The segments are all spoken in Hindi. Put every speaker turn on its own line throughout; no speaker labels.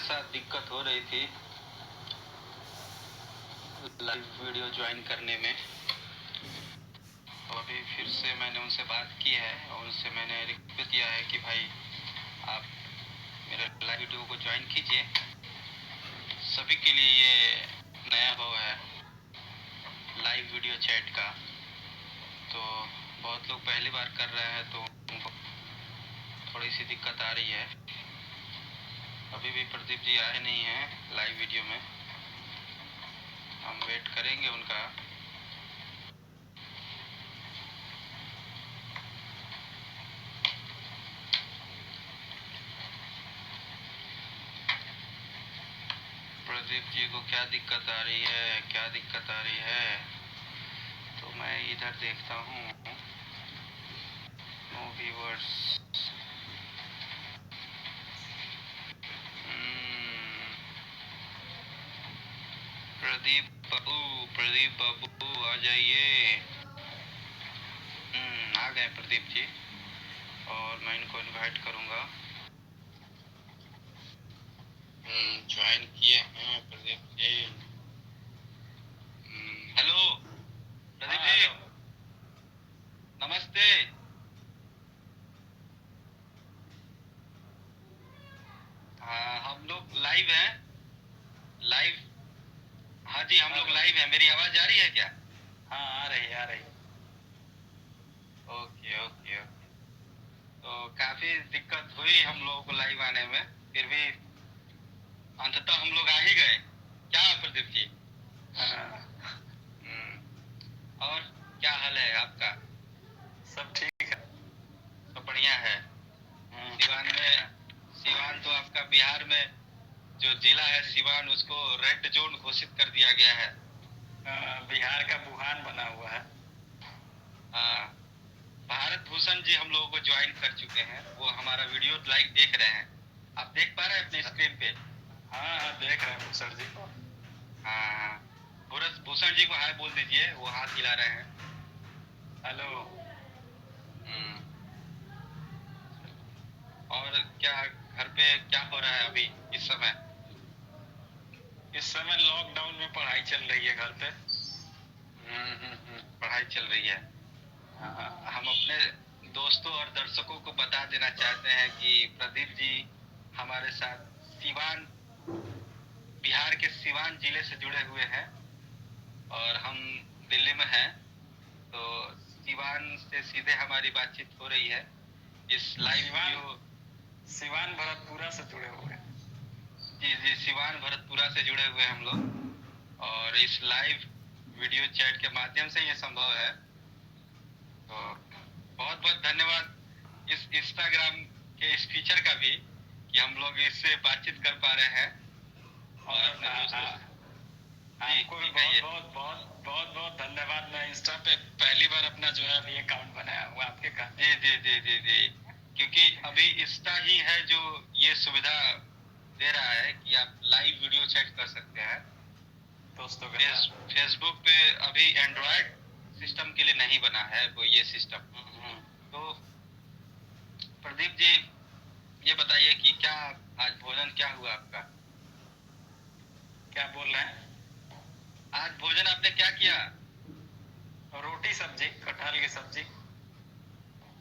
साथ दिक्कत हो रही थी लाइव वीडियो ज्वाइन करने में। तो अभी फिर से मैंने उनसे बात की है और उनसे मैंने रिक्वेस्ट किया है कि भाई आप मेरे लाइव वीडियो को ज्वाइन कीजिए। सभी के लिए ये नया अनुभव है लाइव वीडियो चैट का, तो बहुत लोग पहली बार कर रहे हैं तो उनको थोड़ी सी दिक्कत आ रही है। अभी भी प्रदीप जी आए नहीं हैं लाइव वीडियो में, हम वेट करेंगे उनका। प्रदीप जी को क्या दिक्कत आ रही है, क्या दिक्कत आ रही है? तो मैं इधर देखता हूँ, नो व्यूअर्स। प्रदीप बाबू आ जाइए। आ गए प्रदीप जी और मैं इनको इनवाइट करूँगा। ज्वाइन किए हैं प्रदीप जी। हेलो प्रदीप जी, नमस्ते। हाँ, हम लोग लाइव हैं, लाइव। हाँ जी, हम लोग लाइव हैं। मेरी आवाज आ रही है क्या? हाँ, आ रही है, आ रही है। Okay okay okay. तो काफी दिक्कत हुई हम लोगों को लाइव आने में, फिर भी अंततः हम लोग आ ही गए। क्या प्रदीप जी? और क्या हाल है आपका? सब ठीक है, सब बढ़िया है। सिवान तो आपका बिहार में जो जिला है सिवान, उसको रेड जोन घोषित कर दिया गया है। बिहार का वुहान बना हुआ है। हाँ, भारत भूषण जी हम लोगों को ज्वाइन कर चुके हैं, वो हमारा वीडियो लाइव देख रहे हैं। आप देख पा रहे हैं अपने स्क्रीन पे? हाँ हाँ, देख रहे हैं भूषण जी को। हाँ, भूषण जी को हाय बोल दीजिए, वो हाथ हिला रहे हैं। हेलो। और क्या घर पे क्या हो रहा है अभी इस समय? इस समय लॉकडाउन में पढ़ाई चल रही है घर पे। पढ़ाई चल रही है। हम अपने दोस्तों और दर्शकों को बता देना चाहते हैं कि प्रदीप जी हमारे साथ सिवान, बिहार के सिवान जिले से जुड़े हुए हैं और हम दिल्ली में हैं। तो सिवान से सीधे हमारी बातचीत हो रही है इस लाइव वीडियो। सिवान भरतपुरा से जुड़े हुए हैं। जी जी, सिवान भरतपुरा से जुड़े हुए हम लोग, और इस लाइव वीडियो चैट के माध्यम से ये संभव है। तो बहुत बहुत धन्यवाद इस इंस्टाग्राम के इस फीचर का भी कि हम लोग इससे बातचीत कर पा रहे हैं। और अपने दोस्तों से आपको भी बहुत बहुत धन्यवाद। मैं इंस्टा पे पहली बार अपना जो है अभी अकाउंट बनाया हुआ आपके का। जी जी जी जी जी, क्योंकि अभी इंस्टा ही है जो ये सुविधा दे रहा है कि आप लाइव वीडियो चैट कर सकते हैं दोस्तों के साथ। फेसबुक पे अभी एंड्रॉयड सिस्टम के लिए नहीं बना है वो ये सिस्टम। तो प्रदीप जी ये बताइए कि क्या आज भोजन क्या हुआ आपका? क्या बोल रहे हैं? आज भोजन आपने क्या किया? रोटी सब्जी, कटहल की सब्जी।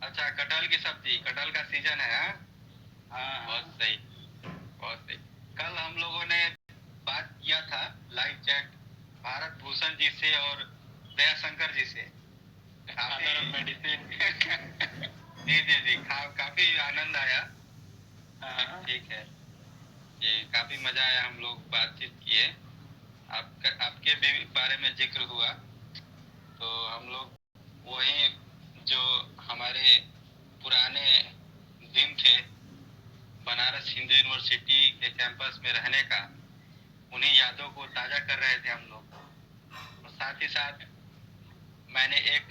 अच्छा, कटहल की सब्जी, कटहल का सीजन है। हाँ, बहुत सही, बहुत सही। कल हम लोगों ने बात किया था लाइव चैट भारत भूषण जी से और दया शंकर जी से। काफी मेडिसिन जी जी जी, काफी आनंद आया। ठीक है जी, काफी मजा आया, हम लोग बातचीत किए, आपके भी बारे में जिक्र हुआ। तो हम लोग वही जो हमारे पुराने दिन थे बनारस हिंदू यूनिवर्सिटी के कैंपस में रहने का, उन्हीं यादों को ताजा कर रहे थे हम लोग। और साथ ही साथ मैंने एक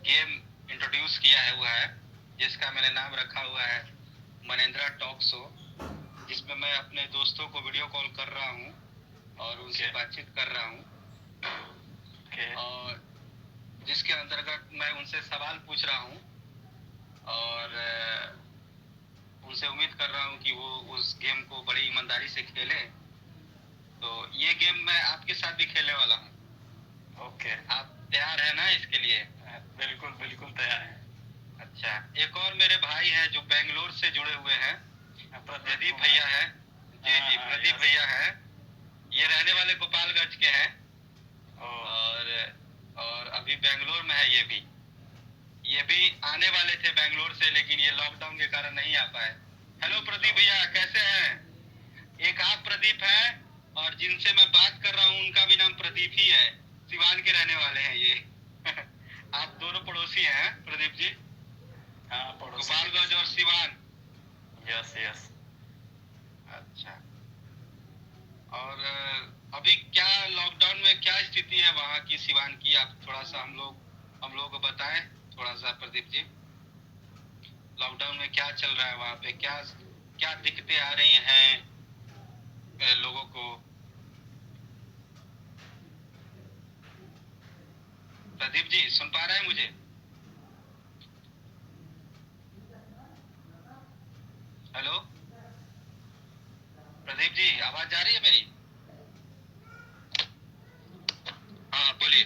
गेम इंट्रोड्यूस किया है हुआ है जिसका मैंने नाम रखा हुआ है मनेंद्रा टॉक शो, जिसमें मैं अपने दोस्तों को वीडियो कॉल कर रहा हूँ और उनसे बातचीत कर रहा हूँ। और जिसके अंतर्गत मैं उनसे सवाल पूछ रहा हूँ और उनसे उम्मीद कर रहा हूँ कि वो उस गेम को बड़ी ईमानदारी से खेले। तो ये गेम मैं आपके साथ भी खेलने वाला हूँ।
ओके,
आप तैयार है ना इसके लिए?
बिल्कुल बिल्कुल तैयार है।
अच्छा, एक और मेरे भाई हैं जो बेंगलोर से जुड़े हुए हैं, प्रदीप भैया है। जी जी, प्रदीप भैया है। ये रहने वाले गोपालगंज के हैं और अभी बेंगलोर में है। ये भी आने वाले थे बेंगलोर से, लेकिन ये लॉकडाउन के कारण नहीं आ पाए। हेलो प्रदीप भैया, कैसे हैं? एक आप प्रदीप हैं और जिनसे मैं बात कर रहा हूँ उनका भी नाम प्रदीप ही है, सिवान के रहने वाले हैं ये। आप दोनों पड़ोसी हैं प्रदीप जी?
हाँ, पड़ोसी।
गोपालगंज और सिवान।
Yes yes.
अच्छा, और अभी क्या लॉकडाउन में क्या स्थिति है वहाँ की, सिवान की? आप थोड़ा सा हम लोगों को बताएं थोड़ा सा प्रदीप जी। लॉकडाउन में क्या चल रहा है वहाँ पे, क्या क्या दिक्कतें आ रही हैं लोगों को? प्रदीप जी सुन पा रहे हैं मुझे? हेलो प्रदीप जी, आवाज जा रही है मेरी? हाँ बोलिए,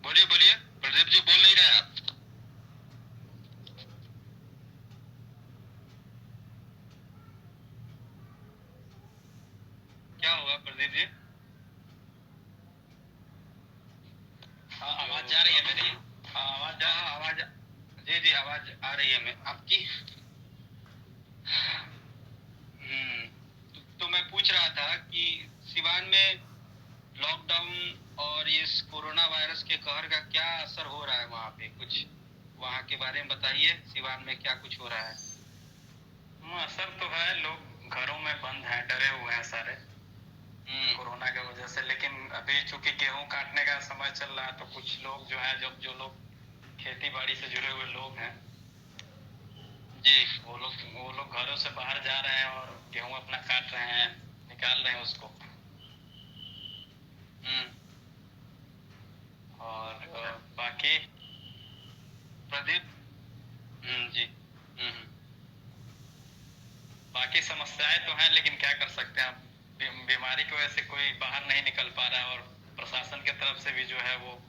बोलिए बोलिए प्रदीप जी, बोल नहीं रहे आप? क्या हुआ प्रदीप जी?
हाँ, आवाज जा रही है मेरी? हाँ, आवाज
हाँ आवाज, जी जी आवाज आ रही है मैं आपकी। तो मैं पूछ रहा था कि सिवान में लॉकडाउन और इस कोरोना वायरस के कहर का क्या असर हो रहा है वहाँ पे, कुछ वहाँ के बारे में बताइए। सिवान में क्या कुछ हो रहा है?
असर तो है, लोग घरों में बंद हैं, डरे हुए हैं सारे कोरोना के वजह से। लेकिन अभी चूंकि गेहूं काटने का समय चल रहा है, तो कुछ लोग जो है, जो लोग खेती बाड़ी से जुड़े हुए लोग हैं
जी,
वो लोग घरों से बाहर जा रहे हैं और गेहूं अपना काट रहे हैं, निकाल रहे हैं उसको। और बाकी
प्रदीप जी
बाकी समस्याएं तो हैं, लेकिन क्या कर सकते हैं अब। बीमारी की वजह से कोई बाहर नहीं निकल पा रहा है, और प्रशासन की तरफ से भी जो है वो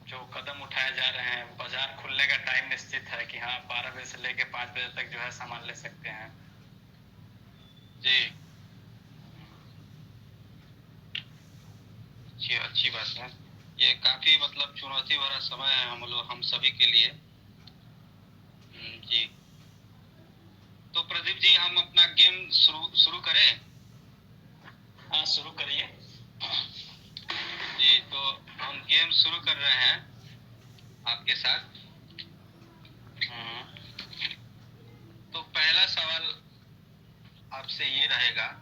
जो कदम उठाए जा रहे हैं। बाजार खुलने का टाइम निश्चित है कि हाँ 12 बजे से लेकर 5 बजे तक जो है सामान ले सकते हैं।
जी, अच्छी बात है। ये काफी मतलब चुनौती भरा समय है हम सभी के लिए। जी, तो प्रदीप जी हम अपना गेम शुरू शुरू करें?
हाँ, शुरू करिए।
जी, तो हम गेम शुरू कर रहे हैं आपके साथ। तो पहला सवाल आपसे ये रहेगा,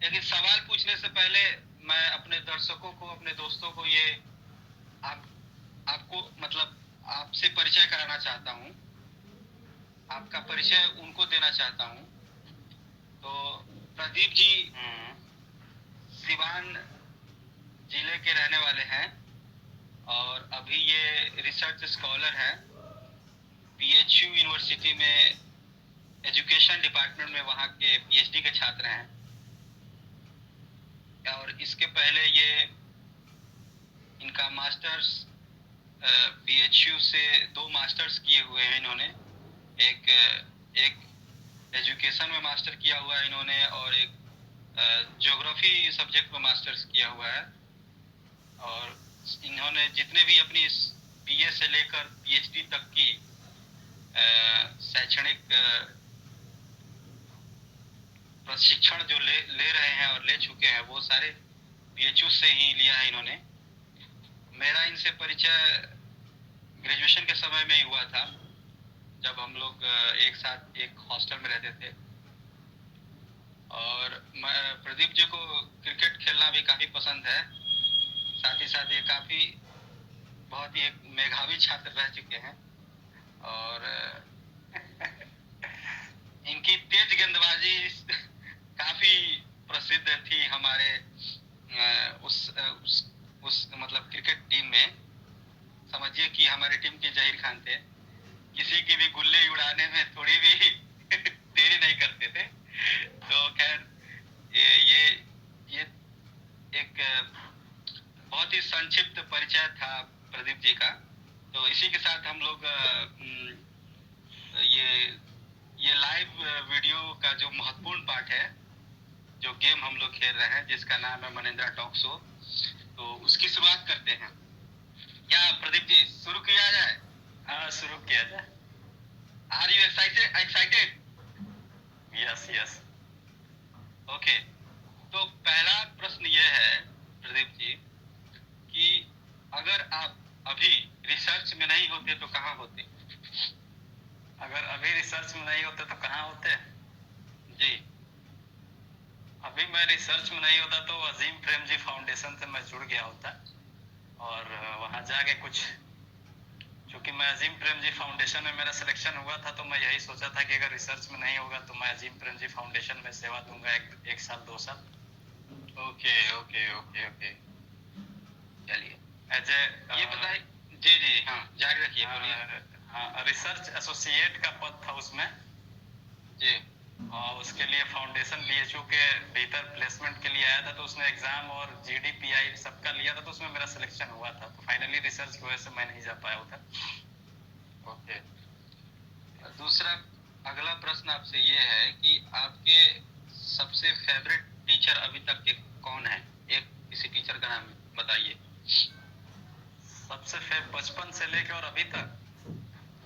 लेकिन सवाल पूछने से पहले मैं अपने दर्शकों को, अपने दोस्तों को ये आप आपको मतलब आपसे परिचय कराना चाहता हूँ, आपका परिचय उनको देना चाहता हूँ। तो प्रदीप जी सिवान जिले के रहने वाले हैं और अभी ये रिसर्च स्कॉलर हैं, बीएचयू यूनिवर्सिटी में एजुकेशन डिपार्टमेंट में वहाँ के पीएचडी के छात्र हैं। और इसके पहले ये इनका मास्टर्स बीएचयू से 2 मास्टर्स किए हुए हैं इन्होंने। एक एक एजुकेशन में मास्टर किया हुआ है इन्होंने और एक ज्योग्राफी सब्जेक्ट में मास्टर्स किया हुआ है। और इन्होंने जितने भी अपनी बीए से लेकर पीएचडी तक की शैक्षणिक प्रशिक्षण जो ले रहे हैं और ले चुके हैं, वो सारे बीएचयू से ही लिया है इन्होंने। मेरा इनसे परिचय ग्रेजुएशन के समय में ही हुआ था, जब हम लोग एक साथ एक हॉस्टल में रहते थे। और प्रदीप जी को क्रिकेट खेलना भी काफ़ी पसंद है। साथ ही साथ ये काफ़ी बहुत ही एक मेधावी छात्र रह चुके हैं। और इनकी तेज गेंदबाजी काफ़ी प्रसिद्ध थी हमारे उस मतलब क्रिकेट टीम में। समझिए कि हमारी टीम के जहीर खान थे। किसी की भी गुल्ली उड़ाने में थोड़ी भी देरी नहीं करते थे। तो खैर ये ये एक बहुत ही संक्षिप्त परिचय था प्रदीप जी का। तो इसी के साथ हम लोग ये लाइव वीडियो का जो महत्वपूर्ण पार्ट है, जो गेम हम लोग खेल रहे हैं जिसका नाम है मनिंद्रा टॉक शो, तो उसकी शुरुआत करते हैं। क्या प्रदीप जी शुरू किया जाए?
हाँ, शुरू किया जाए।
Are you excited?
Yes yes.
Okay, तो पहला प्रश्न ये है प्रदीप जी कि अगर आप अभी रिसर्च में नहीं होते तो कहाँ होते?
अगर अभी रिसर्च में नहीं होते तो कहाँ होते?
जी।
अभी मैं रिसर्च में नहीं होता तो अजीम प्रेमजी फाउंडेशन से मैं जुड़ गया होता, और वहाँ जाके कुछ, क्योंकि मैं अजीम प्रेमजी फाउंडेशन में मेरा सिलेक्शन हुआ था, तो मैं यही सोचा था कि अगर रिसर्च में नहीं होगा तो मैं अजीम प्रेमजी फाउंडेशन में सेवा दूंगा एक साल 2 साल।
ओके ओके ओके ओके, चलिए
एज ए
ये बताइए। जी जी हाँ, जारी रखिए, बोलिए।
हाँ, रिसर्च एसोसिएट का पद था उसमें
जी।
और उसके लिए फाउंडेशन बीएचयू के भीतर प्लेसमेंट के लिए आया था, तो उसने एग्जाम और जीडीपीआई सबका लिया था, तो उसमें मेरा सिलेक्शन हुआ था। तो फाइनली रिसर्च की वजह से मैं नहीं जा पाया उधर।
ओके, दूसरा अगला प्रश्न आपसे ये है कि आपके सबसे फेवरेट टीचर अभी तक के कौन है? एक किसी टीचर का नाम बताइए।
सबसे बचपन से लेके और अभी तक?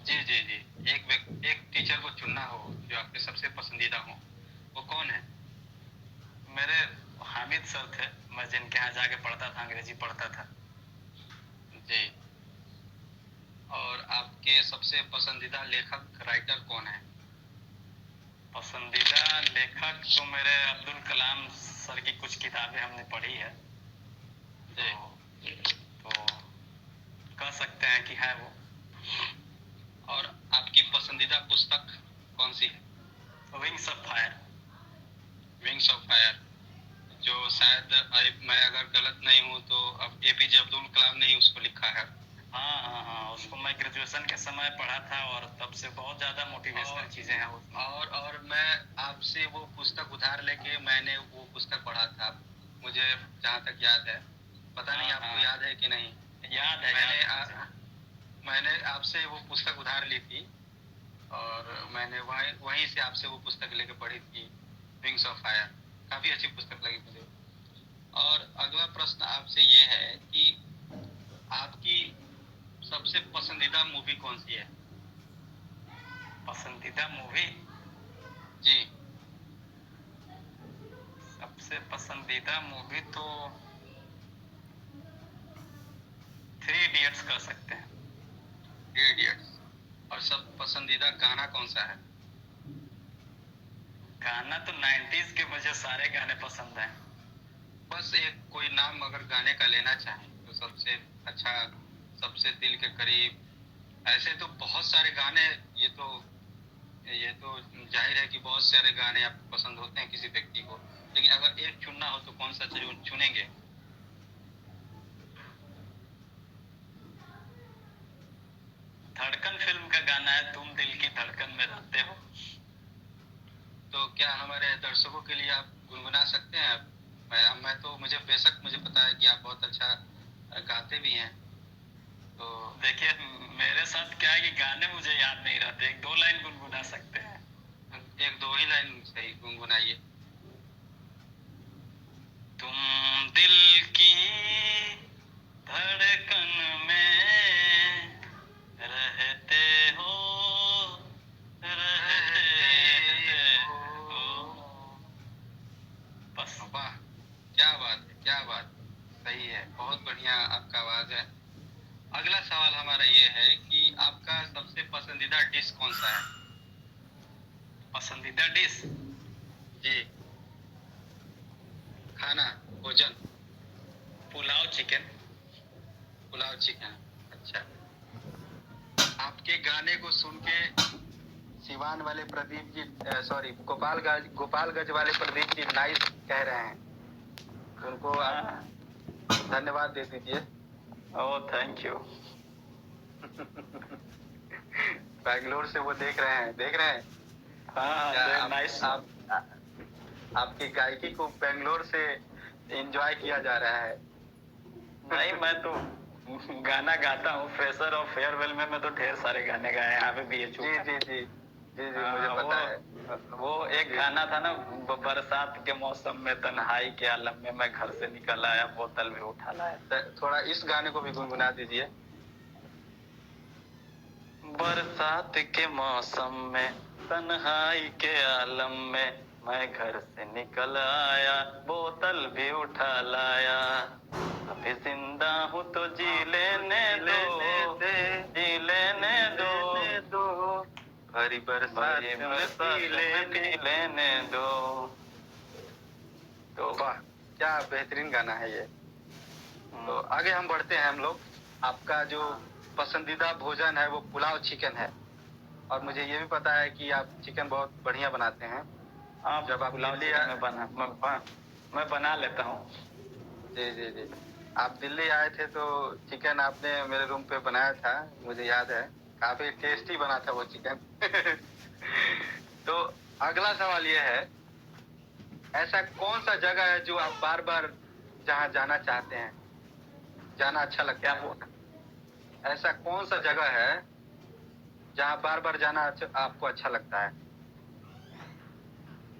जी जी जी, एक टीचर को चुनना हो जो आपके सबसे पसंदीदा हो, वो कौन है?
मेरे हामिद सर थे, मैं जिनके यहाँ जाके पढ़ता था, अंग्रेजी पढ़ता था।
जी। और आपके सबसे पसंदीदा लेखक राइटर कौन है?
पसंदीदा लेखक तो मेरे अब्दुल कलाम सर की कुछ किताबें हमने पढ़ी है, तो कह सकते हैं कि है वो।
और आपकी पसंदीदा पुस्तक कौन सी है?
Wings of fire.
Wings of fire, जो शायद मैं अगर गलत नहीं हूँ तो अब एपीजे अब्दुल कलाम ने ही उसको लिखा है।
हाँ हाँ हाँ, उसको मैं ग्रेजुएशन के समय पढ़ा था और तब से बहुत ज्यादा मोटिवेशनल चीजें हैं उसमें।
और मैं आपसे वो पुस्तक उधार लेके मैंने वो पुस्तक पढ़ा था, मुझे जहाँ तक याद है, पता नहीं आपको याद है कि नहीं।
याद है।
मैंने आपसे वो पुस्तक उधार ली थी और मैंने वहीं से आपसे वो पुस्तक लेके पढ़ी थी, विंग्स ऑफ फायर। काफी अच्छी पुस्तक लगी मुझे। और अगला प्रश्न आपसे ये है कि आपकी सबसे पसंदीदा मूवी कौन सी है?
पसंदीदा मूवी?
जी।
सबसे पसंदीदा मूवी तो 3 इडियट्स कर सकते हैं।
3 इडियट्स। और सब पसंदीदा गाना कौन सा है?
गाना तो 90s के मुझे सारे गाने पसंद हैं।
बस एक कोई नाम अगर गाने का लेना चाहें तो सबसे अच्छा, सबसे दिल के करीब, ऐसे तो बहुत सारे गाने, ये तो जाहिर है कि बहुत सारे गाने आपको पसंद होते हैं किसी व्यक्ति को, लेकिन अगर एक चुनना हो तो कौन सा चुनेंगे?
धड़कन फिल्म का गाना है, तुम दिल की धड़कन में रहते हो।
तो क्या हमारे दर्शकों के लिए आप गुनगुना सकते हैं? मैं तो मुझे बेशक मुझे पता है कि आप बहुत अच्छा गाते भी हैं। तो
देखिए मेरे साथ क्या है कि गाने मुझे याद नहीं रहते, 1-2 लाइन गुनगुना सकते हैं।
1-2 ही लाइन सही गुनगुनाइए।
तुम दिल की धड़कन में रहते हो, बस।
वाह, क्या बात है, क्या बात, सही है, बहुत बढ़िया आपका आवाज है। अगला सवाल हमारा ये है कि आपका सबसे पसंदीदा डिश कौन सा है?
पसंदीदा डिश?
जी, खाना, भोजन।
पुलाव चिकन।
पुलाव चिकन, अच्छा। आपके गाने को सुन के सिवान वाले प्रदीप जी, सॉरी गोपालगंज वाले प्रदीप जी नाइस कह रहे हैं, उनको आप धन्यवाद दे दीजिए।
Oh thank you.
बैंगलोर से वो देख रहे हैं
हाँ
क्या
नाइस।
आपकी गायकी को बैंगलोर से एंजॉय किया जा रहा है।
नहीं मैं तो गाना गाता हूँ, फ्रेशर और फेयरवेल में मैं तो ढेर सारे गाने गाए हैं, यहाँ पे BHU
जी
का।
जी जी जी जी मुझे पता है।
वो एक गाना था ना, बरसात के मौसम में तन्हाई के आलम में मैं घर से निकल आया, बोतल भी उठा लाया।
थोड़ा इस गाने को भी गुनगुना दीजिए।
बरसात के मौसम में तन्हाई के आलम में मैं घर से निकल आया, बोतल भी उठा लाया। अभी जिंदा हूँ तो जी लेने दो, जी लेने दो,
भरी बरसात में
पी लेने दो। तो
वाह क्या बेहतरीन गाना है ये। तो आगे हम बढ़ते हैं हम लोग। आपका जो पसंदीदा भोजन है वो पुलाव चिकन है, और मुझे ये भी पता है कि आप चिकन बहुत बढ़िया बनाते हैं।
आप
जब आप
पुलाव
दिल्ली
मैं बना लेता हूँ।
जी जी जी आप दिल्ली आए थे तो चिकन आपने मेरे रूम पे बनाया था, मुझे याद है। काफी टेस्टी बना था वो चिकन। तो अगला सवाल ये है, ऐसा कौन सा जगह है जो आप बार बार जहाँ जाना चाहते हैं, जाना अच्छा लगता है? ऐसा कौन सा जगह है जहाँ बार बार जाना आपको अच्छा लगता है?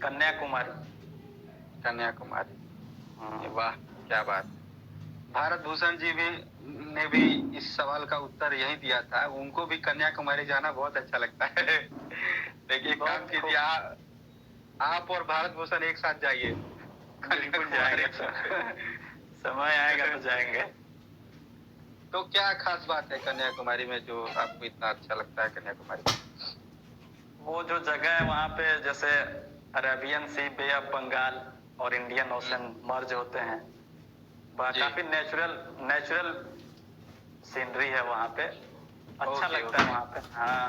कन्याकुमारी।
कन्याकुमारी, वाह क्या बात। भारत भूषण जी भी ने भी इस सवाल का उत्तर यही दिया था, उनको भी कन्याकुमारी जाना बहुत अच्छा लगता है। देखिए काम कीजिए, आप और भारत भूषण एक साथ जाइए।
बिल्कुल जाएंगे समय आएगा तो जाएंगे।
तो क्या खास बात है कन्याकुमारी में जो आपको इतना अच्छा लगता है कन्याकुमारी में?
वो जो जगह है वहाँ पे जैसे Arabian Sea, Bay of Bengal और इंडियन ओशन मर्ज होते हैं। काफी नेचुरल सीनरी है वहाँ पे, अच्छा लगता है वहाँ पे। हाँ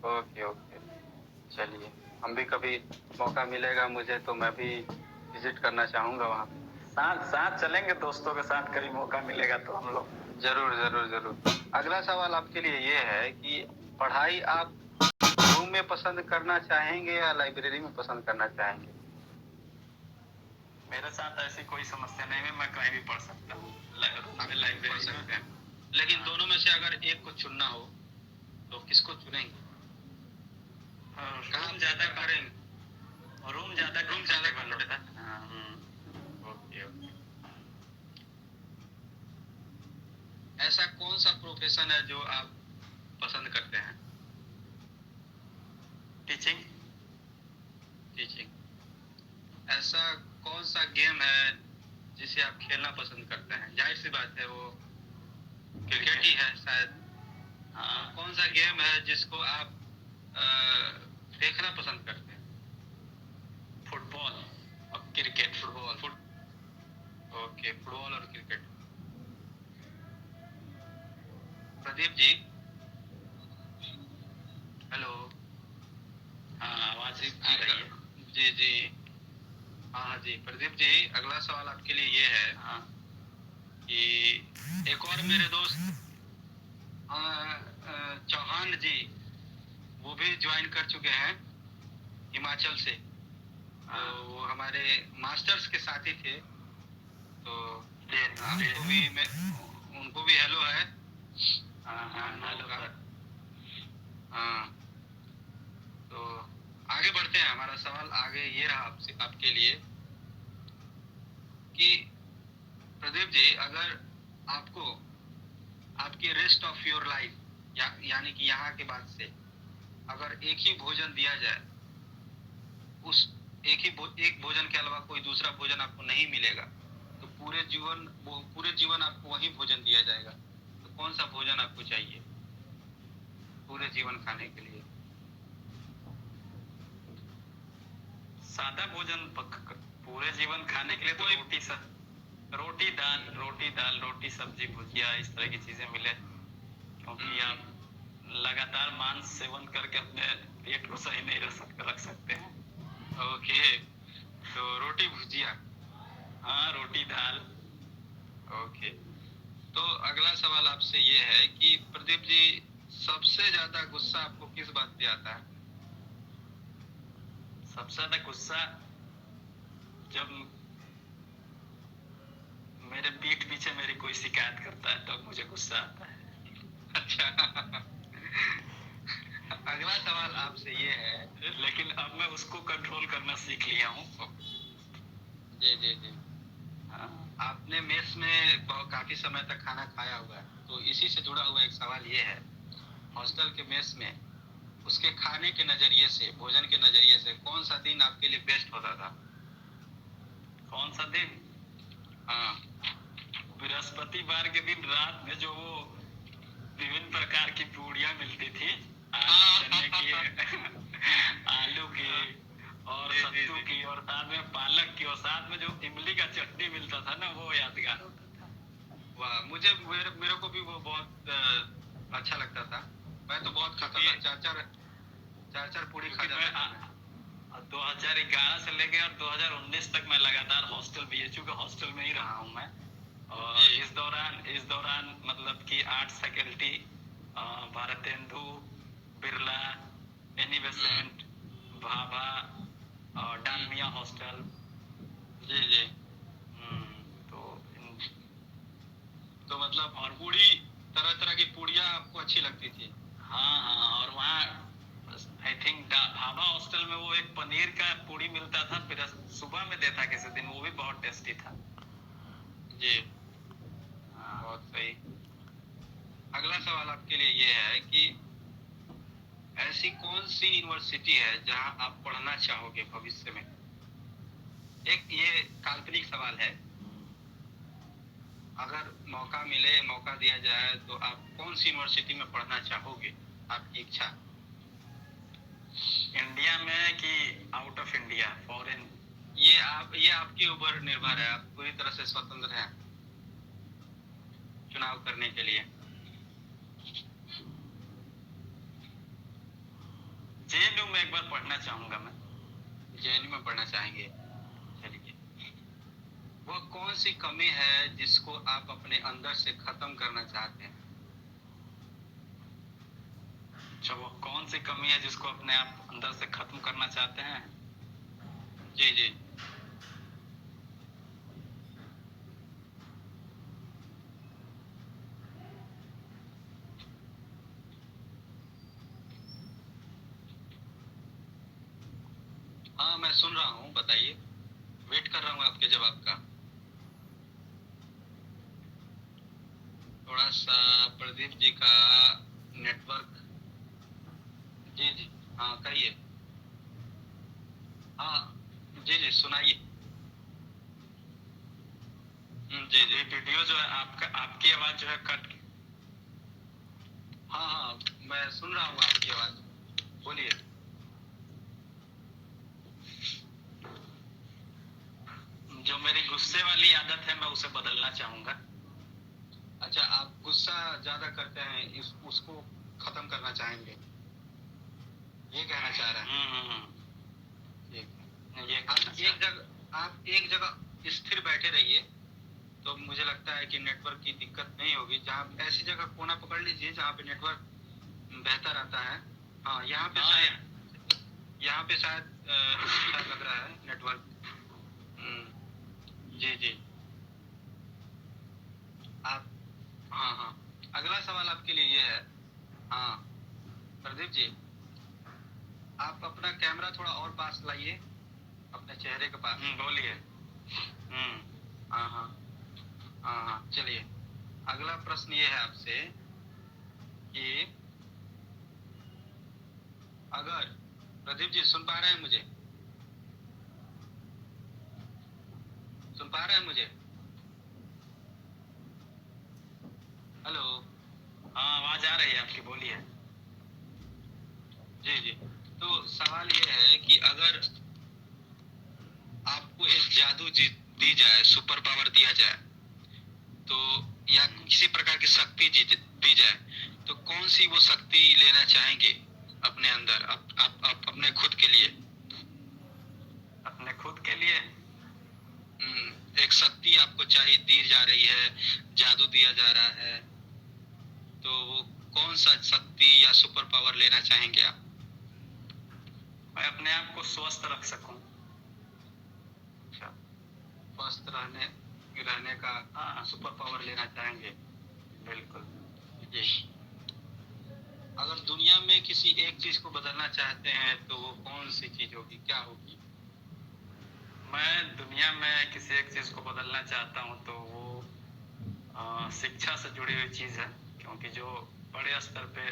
ओके ओके चलिए, हम भी कभी मौका मिलेगा मुझे तो मैं भी विजिट करना चाहूंगा वहाँ पे।
साथ साथ चलेंगे, दोस्तों के साथ कभी मौका मिलेगा तो हम लोग।
जरूर जरूर जरूर। अगला सवाल आपके लिए ये है कि पढ़ाई आप रूम में पसंद करना चाहेंगे या लाइब्रेरी में पसंद करना चाहेंगे?
मेरे साथ ऐसी कोई समस्या नहीं है, मैं कहीं भी पढ़ सकता हूँ, लाइब्रेरी
पढ़ सकते हैं। लेकिन दोनों में से अगर एक को चुनना हो तो किसको चुनेंगे? काम ज्यादा करेंगे, रूम ज्यादा कंफर्टेबल है। Okay okay. ऐसा कौन सा प्रोफेशन है जो आप पसंद करते हैं?
टीचिंग।
टीचिंग। ऐसा कौन सा गेम है जिसे आप खेलना पसंद करते हैं? जाहिर सी बात है वो क्रिकेट ही है शायद। हाँ, कौन सा गेम है जिसको आप देखना पसंद करते हैं? फुटबॉल और क्रिकेट। ओके, फुटबॉल और क्रिकेट। प्रदीप जी, हेलो। हाँ आवाज आ रही है। जी जी हाँ जी प्रदीप जी, अगला सवाल आपके लिए ये है कि एक और मेरे दोस्त चौहान जी, वो भी ज्वाइन कर चुके हैं हिमाचल से। तो वो हमारे मास्टर्स के साथी थे, तो उनको भी हेलो है। हेलो। हाँ, तो आगे बढ़ते हैं। हमारा सवाल आगे ये रहा आपसे, आपके लिए कि प्रदीप जी, अगर आपको आपके रेस्ट ऑफ योर लाइफ यानी कि यहाँ के बाद से अगर एक ही भोजन दिया जाए, उस एक भोजन के अलावा कोई दूसरा भोजन आपको नहीं मिलेगा, तो पूरे जीवन आपको वही भोजन दिया जाएगा, तो कौन सा भोजन आपको चाहिए पूरे जीवन खाने के लिए?
सादा भोजन पूरे जीवन खाने के लिए तो रोटी दाल, रोटी सब्जी भुजिया, इस तरह की चीजें मिले, क्योंकि आप लगातार मांस सेवन करके अपने पेट को सही नहीं रख सकते हैं।
ओके, तो रोटी भुजिया।
हाँ, रोटी दाल।
ओके, तो अगला सवाल आपसे ये है कि प्रदीप जी, सबसे ज्यादा गुस्सा आपको किस बात पे आता है?
सबसे ज्यादा गुस्सा जब मेरे पीठ पीछे मेरी कोई शिकायत करता है तब मुझे गुस्सा आता है।
अच्छा। अगला सवाल आपसे ये है।
लेकिन अब मैं उसको कंट्रोल करना सीख लिया हूँ।
जी जी जी।
हाँ।
आपने मेस में काफी समय तक खाना खाया हुआ है, तो इसी से जुड़ा हुआ एक सवाल ये है, हॉस्टल के मेस में उसके खाने के नजरिए से, भोजन के नजरिए से कौन सा दिन आपके लिए बेस्ट होता था?
कौन सा दिन?
हाँ।
बृहस्पतिवार के दिन रात में जो वो विभिन्न प्रकार की पूड़ियाँ मिलती थी, चने की, आलू की और
जी, जी,
सत्तू
जी।
की और साथ में पालक की और साथ में जो इमली का चटनी मिलता था ना, वो यादगार होता था।
वाह, मेरे को भी वो बहुत अच्छा लगता था। मैं तो बहुत खाता था, चार चार पूड़ी खा
क्योंकि
जाता था मैं।
मैं 2011 से लेके और 2019 तक मैं लगातार हॉस्टल बीएचयू के हॉस्टल में ही रहा हूँ मैं। और
जी।
इस दौरान मतलब कि arts faculty, Bharatendu, Birla, Annie Besant, Bhabha और डालमिया हॉस्टल।
जी जी।
तो
तो मतलब
और
पूड़ी, तरह तरह की पूड़ियाँ आपको अच्छी लगती थी?
हाँ हाँ, और वहाँ आई थिंक भाभा हॉस्टल में वो एक पनीर का पूड़ी मिलता था, फिर सुबह में देता किसी दिन, वो भी बहुत टेस्टी था।
जी।
हाँ।
बहुत सही। अगला सवाल आपके लिए ये है कि ऐसी कौन सी यूनिवर्सिटी है जहां आप पढ़ना चाहोगे भविष्य में? एक ये काल्पनिक सवाल है। अगर मौका मिले, मौका दिया जाए, तो आप कौन सी यूनिवर्सिटी में पढ़ना चाहोगे? आपकी इच्छा।
इंडिया में कि आउट ऑफ इंडिया, फॉरेन?
ये आपके ऊपर निर्भर है, आप पूरी तरह से स्वतंत्र हैं चुनाव करने के लिए।
जेएनयू में एक बार पढ़ना चाहूंगा मैं।
जेएनयू में पढ़ना चाहेंगे? चलिए, वो कौन सी कमी है जिसको आप अपने अंदर से खत्म करना चाहते हैं?
अच्छा, वो कौन सी कमी है जिसको अपने आप अंदर से खत्म करना चाहते हैं?
जी जी। हाँ, मैं सुन रहा हूँ, बताइए। वेट कर रहा हूँ आपके जवाब का। थोड़ा सा प्रदीप जी का नेटवर्क। जी जी। हाँ, कहिए। हाँ। जी जी, सुनाइए। जी जी।
ये वीडियो जो है आपका, आपकी आवाज जो है कट।
हाँ हाँ, मैं सुन रहा हूँ आपकी आवाज, बोलिए।
जो मेरी गुस्से वाली आदत है मैं उसे बदलना चाहूंगा।
अच्छा, आप गुस्सा ज्यादा करते हैं, उसको खत्म करना चाहेंगे, ये कहना चाह रहे हैं? ठीक है।
ये
आप एक जगह स्थिर बैठे रहिए, तो मुझे लगता है कि नेटवर्क की दिक्कत नहीं होगी। जहाँ ऐसी जगह कोना पकड़ लीजिए जहाँ पे नेटवर्क बेहतर आता है। हाँ, यहाँ पे शायद अच्छा लग रहा है नेटवर्क। जी जी। आप, हाँ हाँ, अगला सवाल आपके लिए ये है। हाँ, प्रदीप जी, आप अपना कैमरा थोड़ा और पास लाइए, अपने चेहरे के पास।
बोलिए।
हाँ हाँ। हाँ हाँ, चलिए। अगला प्रश्न ये है आपसे कि अगर, प्रदीप जी सुन पा रहे हैं मुझे? सुन पा रहे हैं मुझे? हेलो?
हाँ, आवाज आ रही है आपकी, बोलिए।
जी जी। तो सवाल ये है कि अगर आपको एक जादू दी जाए, सुपर पावर दिया जाए, तो या किसी प्रकार की शक्ति दी जाए, तो कौन सी वो शक्ति लेना चाहेंगे अपने अंदर, आप अपने खुद के लिए?
अपने खुद के लिए?
एक शक्ति आपको चाहिए, दी जा रही है, जादू दिया जा रहा है, तो वो कौन सा शक्ति या सुपर पावर लेना चाहेंगे आप?
मैं अपने आप को स्वस्थ रख सकूं।
अच्छा, स्वस्थ रहने रहने का
हाँ
सुपर पावर लेना चाहेंगे।
बिल्कुल।
जी। अगर दुनिया में किसी एक चीज को बदलना चाहते हैं तो वो कौन सी चीज होगी, क्या होगी?
मैं दुनिया में किसी एक चीज को बदलना चाहता हूँ तो वो शिक्षा से जुड़ी हुई चीज है, क्योंकि जो बड़े स्तर पे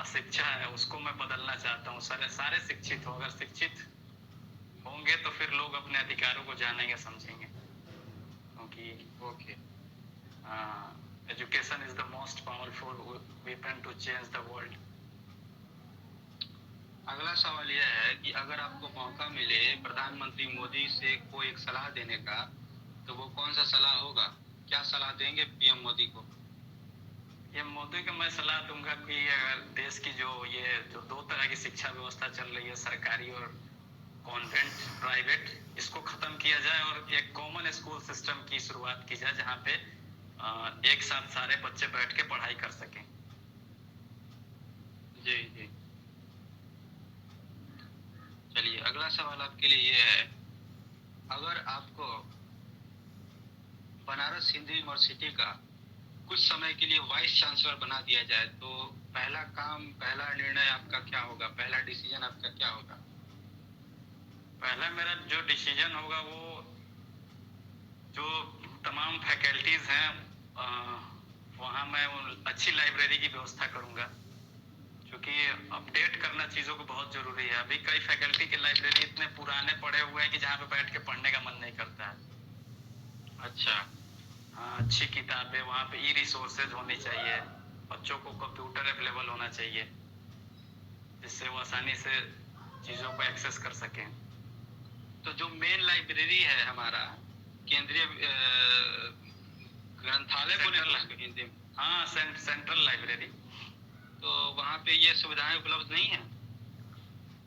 अशिक्षा है उसको मैं बदलना चाहता हूँ। सारे सारे शिक्षित हो, अगर शिक्षित होंगे तो फिर लोग अपने अधिकारों को जानेंगे समझेंगे, क्योंकि
okay.
Education is the most powerful weapon to change the world.
अगला सवाल यह है कि अगर आपको मौका मिले प्रधानमंत्री मोदी से कोई एक सलाह देने का, तो वो कौन सा सलाह होगा? क्या सलाह देंगे पीएम मोदी को?
पीएम मोदी को मैं सलाह दूंगा कि अगर देश की जो दो तरह की शिक्षा व्यवस्था चल रही है, सरकारी और कॉन्वेंट प्राइवेट, इसको खत्म किया जाए और एक कॉमन स्कूल सिस्टम की शुरुआत की जाए जहाँ पे एक साथ सारे बच्चे बैठ के पढ़ाई कर सकें।
जी जी। चलिए, अगला सवाल आपके लिए ये है, अगर आपको बनारस हिंदू यूनिवर्सिटी का कुछ समय के लिए वाइस चांसलर बना दिया जाए तो पहला काम, पहला निर्णय आपका क्या होगा? पहला डिसीजन आपका क्या होगा?
पहला मेरा जो डिसीजन होगा वो जो तमाम फैकल्टीज हैं वहाँ मैं अच्छी लाइब्रेरी की व्यवस्था करूँगा, क्योंकि अपडेट करना चीज़ों को बहुत ज़रूरी है। अभी कई फैकल्टी के लाइब्रेरी इतने पुराने पड़े हुए हैं कि जहाँ पे बैठ के पढ़ने का मन नहीं करता है।
अच्छा।
हाँ, अच्छी किताबें, वहाँ पे ई रिसोर्सेज होनी चाहिए, बच्चों को कंप्यूटर अवेलेबल होना चाहिए जिससे वो आसानी से चीज़ों को एक्सेस कर सकें।
तो जो मेन लाइब्रेरी है हमारा, केंद्रीय ग्रंथालय बोले उसको हिंदी में?
हाँ, सेंट्रल लाइब्रेरी।
तो वहाँ पे ये सुविधाएं उपलब्ध नहीं है?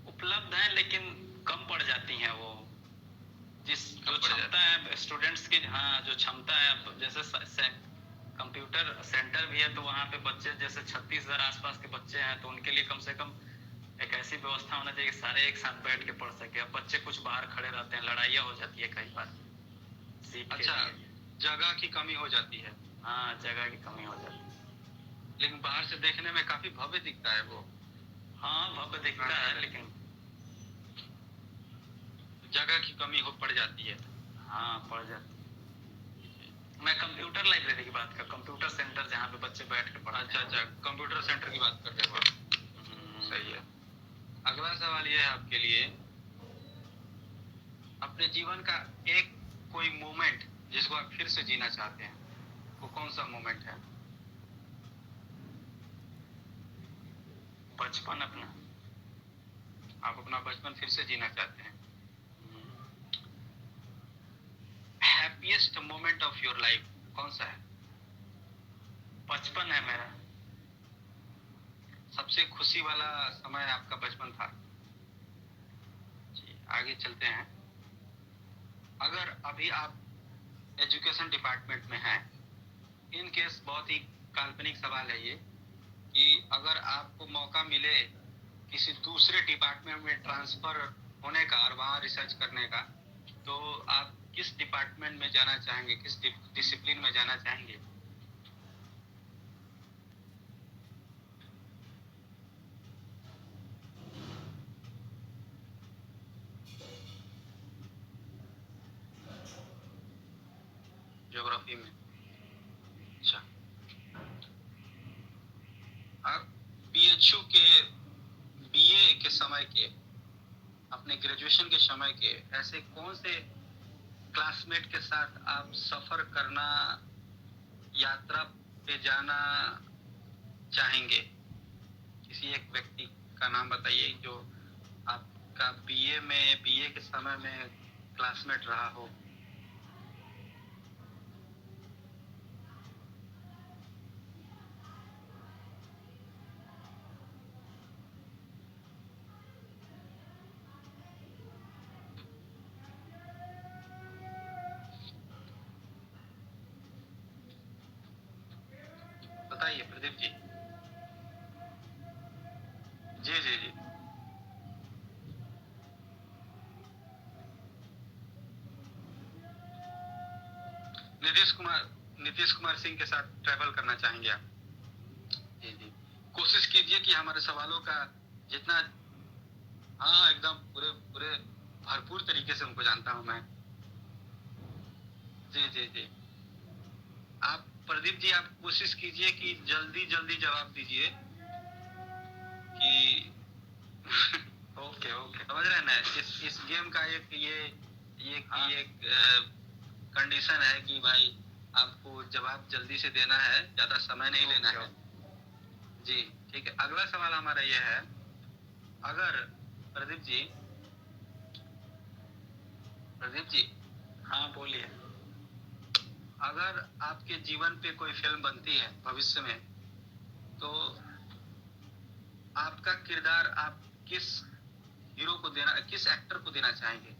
उपलब्ध हैं लेकिन कम पड़ जाती हैं वो, जिस जो क्षमता है स्टूडेंट्स की। हाँ, जो क्षमता है, जैसे कंप्यूटर सेंटर भी है तो वहाँ पे बच्चे जैसे 36,000 आसपास के बच्चे हैं, तो उनके लिए कम से कम एक ऐसी व्यवस्था होना चाहिए कि सारे एक साथ बैठ के पढ़ सके। अब बच्चे कुछ बाहर खड़े रहते हैं, लड़ाइयाँ हो जाती है कई बार।
अच्छा, जगह की कमी हो जाती है?
हाँ, जगह की कमी हो जाती है,
लेकिन बाहर से देखने में काफी भव्य दिखता है वो।
हाँ भव्य दिखता है, लेकिन
जगह की कमी हो पड़ जाती है।
हाँ, पड़ जाती है। मैं कंप्यूटर लाइब्रेरी की बात कर, कंप्यूटर सेंटर जहाँ पे बच्चे बैठ के पढ़ते हैं।
अच्छा, कंप्यूटर सेंटर की बात कर रहे हो आप। सही है। अगला सवाल ये है आपके लिए, अपने जीवन का एक कोई मोमेंट जिसको आप फिर से जीना चाहते हैं, वो कौन सा मोमेंट है?
बचपन अपना।
आप अपना बचपन फिर से जीना चाहते हैं। Happiest moment of your life कौन सा है?
बचपन है मेरा।
सबसे खुशी वाला समय आपका बचपन था। जी, आगे चलते हैं। अगर अभी आप एजुकेशन डिपार्टमेंट में हैं, इन केस बहुत ही काल्पनिक सवाल है ये, कि अगर आपको मौका मिले किसी दूसरे डिपार्टमेंट में ट्रांसफर होने का और वहाँ रिसर्च करने का, तो आप किस डिपार्टमेंट में जाना चाहेंगे, किस डिसिप्लिन में जाना चाहेंगे? ज्योग्राफी में। अच्छा, आप बीएचयू के बीए के समय के, अपने ग्रेजुएशन के समय के ऐसे कौन से क्लासमेट के साथ आप सफर करना, यात्रा पे जाना चाहेंगे? किसी एक व्यक्ति का नाम बताइए जो आपका बीए के समय में क्लासमेट रहा हो। बताइए प्रदीप जी। जी जी जी। नीतीश कुमार सिंह के साथ ट्रैवल करना चाहेंगे आप? जी जी। कोशिश कीजिए कि हमारे सवालों का जितना, हाँ एकदम पूरे पूरे भरपूर तरीके से उनको जानता हूँ मैं। जी जी जी। आप प्रदीप जी आप कोशिश कीजिए कि जल्दी जल्दी जवाब दीजिए कि ओके ओके, समझ रहे हैं ना? इस गेम का एक कंडीशन है कि भाई आपको जवाब जल्दी से देना है, ज्यादा समय नहीं लेना है। जी ठीक है। अगला सवाल हमारा ये है, अगर प्रदीप जी, प्रदीप जी,
हाँ बोलिए।
अगर आपके जीवन पे कोई फिल्म बनती है भविष्य में, तो आपका किरदार आप किस हीरो को देना, किस एक्टर को देना चाहेंगे?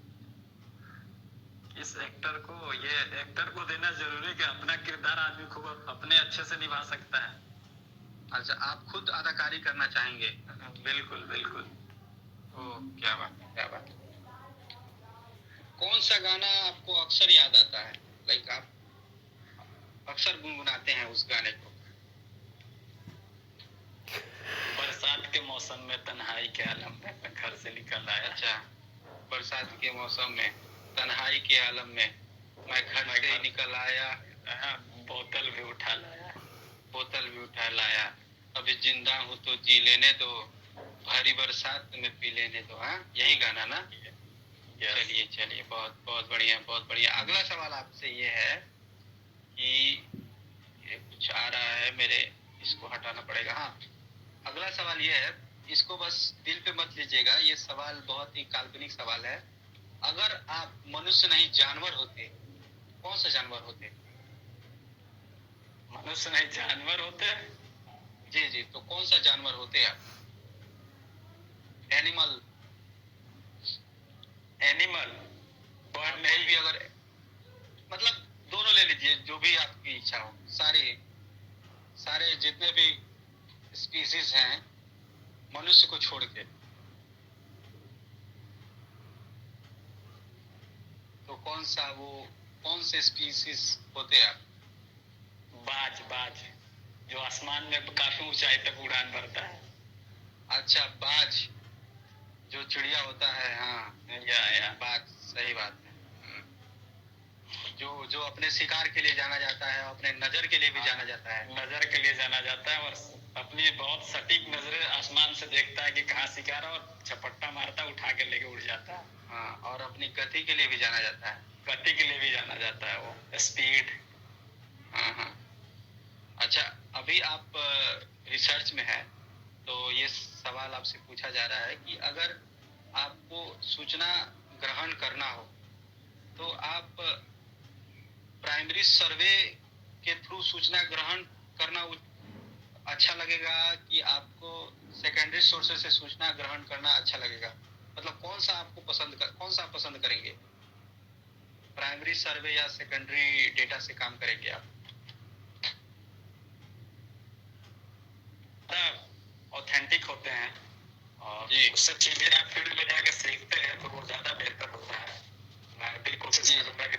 इस एक्टर को, ये एक्टर को देना जरूरी कि अपना किरदार आदमी को अपने अच्छे से निभा सकता है।
अच्छा, आप खुद अदाकारी करना चाहेंगे?
बिल्कुल बिल्कुल।
ओह क्या बात है, क्या बात है। कौन सा गाना आपको अक्सर याद आता है, लाइक आप अक्सर गुनगुनाते हैं उस गाने को?
बरसात के मौसम में तन्हाई के आलम में मैं घर से निकल आया।
अच्छा, बरसात के मौसम में तन्हाई के आलम में मैं घर से ही निकल आया,
बोतल भी उठा लाया,
बोतल भी उठा लाया, अभी जिंदा हूँ तो जी लेने दो, भारी बरसात में पी लेने दो। हाँ यही गाना ना? चलिए चलिए, बहुत बहुत बढ़िया, बहुत बढ़िया। अगला सवाल आपसे ये है कि ये कुछ आ रहा है मेरे, इसको हटाना पड़ेगा। हाँ, अगला सवाल ये है, इसको बस दिल पे मत लीजिएगा, ये सवाल बहुत ही काल्पनिक सवाल है। अगर आप मनुष्य नहीं जानवर होते, कौन सा जानवर होते?
मनुष्य नहीं जानवर होते?
जी जी, तो कौन सा जानवर होते आप? एनिमल,
एनिमल, बर्ड
नहीं भी, अगर मतलब दोनों ले लीजिए, जो भी आपकी इच्छा हो, सारे सारे जितने भी स्पीसीज हैं मनुष्य को छोड़ के, तो कौन सा, वो कौन से स्पीसीज होते आप?
बाज, बाज जो आसमान में काफी ऊंचाई तक उड़ान भरता है।
अच्छा, बाज जो चिड़िया होता है। हाँ
या
बाज, सही बात है। जो जो अपने शिकार के लिए जाना जाता है, अपने नजर के लिए भी जाना जाता है।
नजर के लिए जाना जाता है, और अपनी बहुत सटीक नजरें आसमान से देखता है कि कहाँ शिकार है, और झपट्टा मारता है, उठा के लेके उड़ जाता है।
हाँ, और अपनी गति के लिए भी जाना जाता है।
गति के लिए भी जाना जाता है, वो स्पीड।
हाँ हाँ। अच्छा, अभी आप रिसर्च में है, तो ये सवाल आपसे पूछा जा रहा है कि अगर आपको सूचना ग्रहण करना हो, तो आप प्राइमरी सर्वे के थ्रू सूचना ग्रहण करना अच्छा लगेगा कि आपको सेकेंडरी सोर्सेज से सूचना ग्रहण करना अच्छा लगेगा? मतलब कौन सा आपको कौन सा आप पसंद करेंगे? प्राइमरी सर्वे या सेकेंडरी डेटा से काम करेंगे आप?
ऑथेंटिक होते हैं, और उससे चीजें आप फील्ड में जाकर सीखते हैं, तो वो ज्यादा बेहतर होता है। मैं भी कोशिश करूंगा कि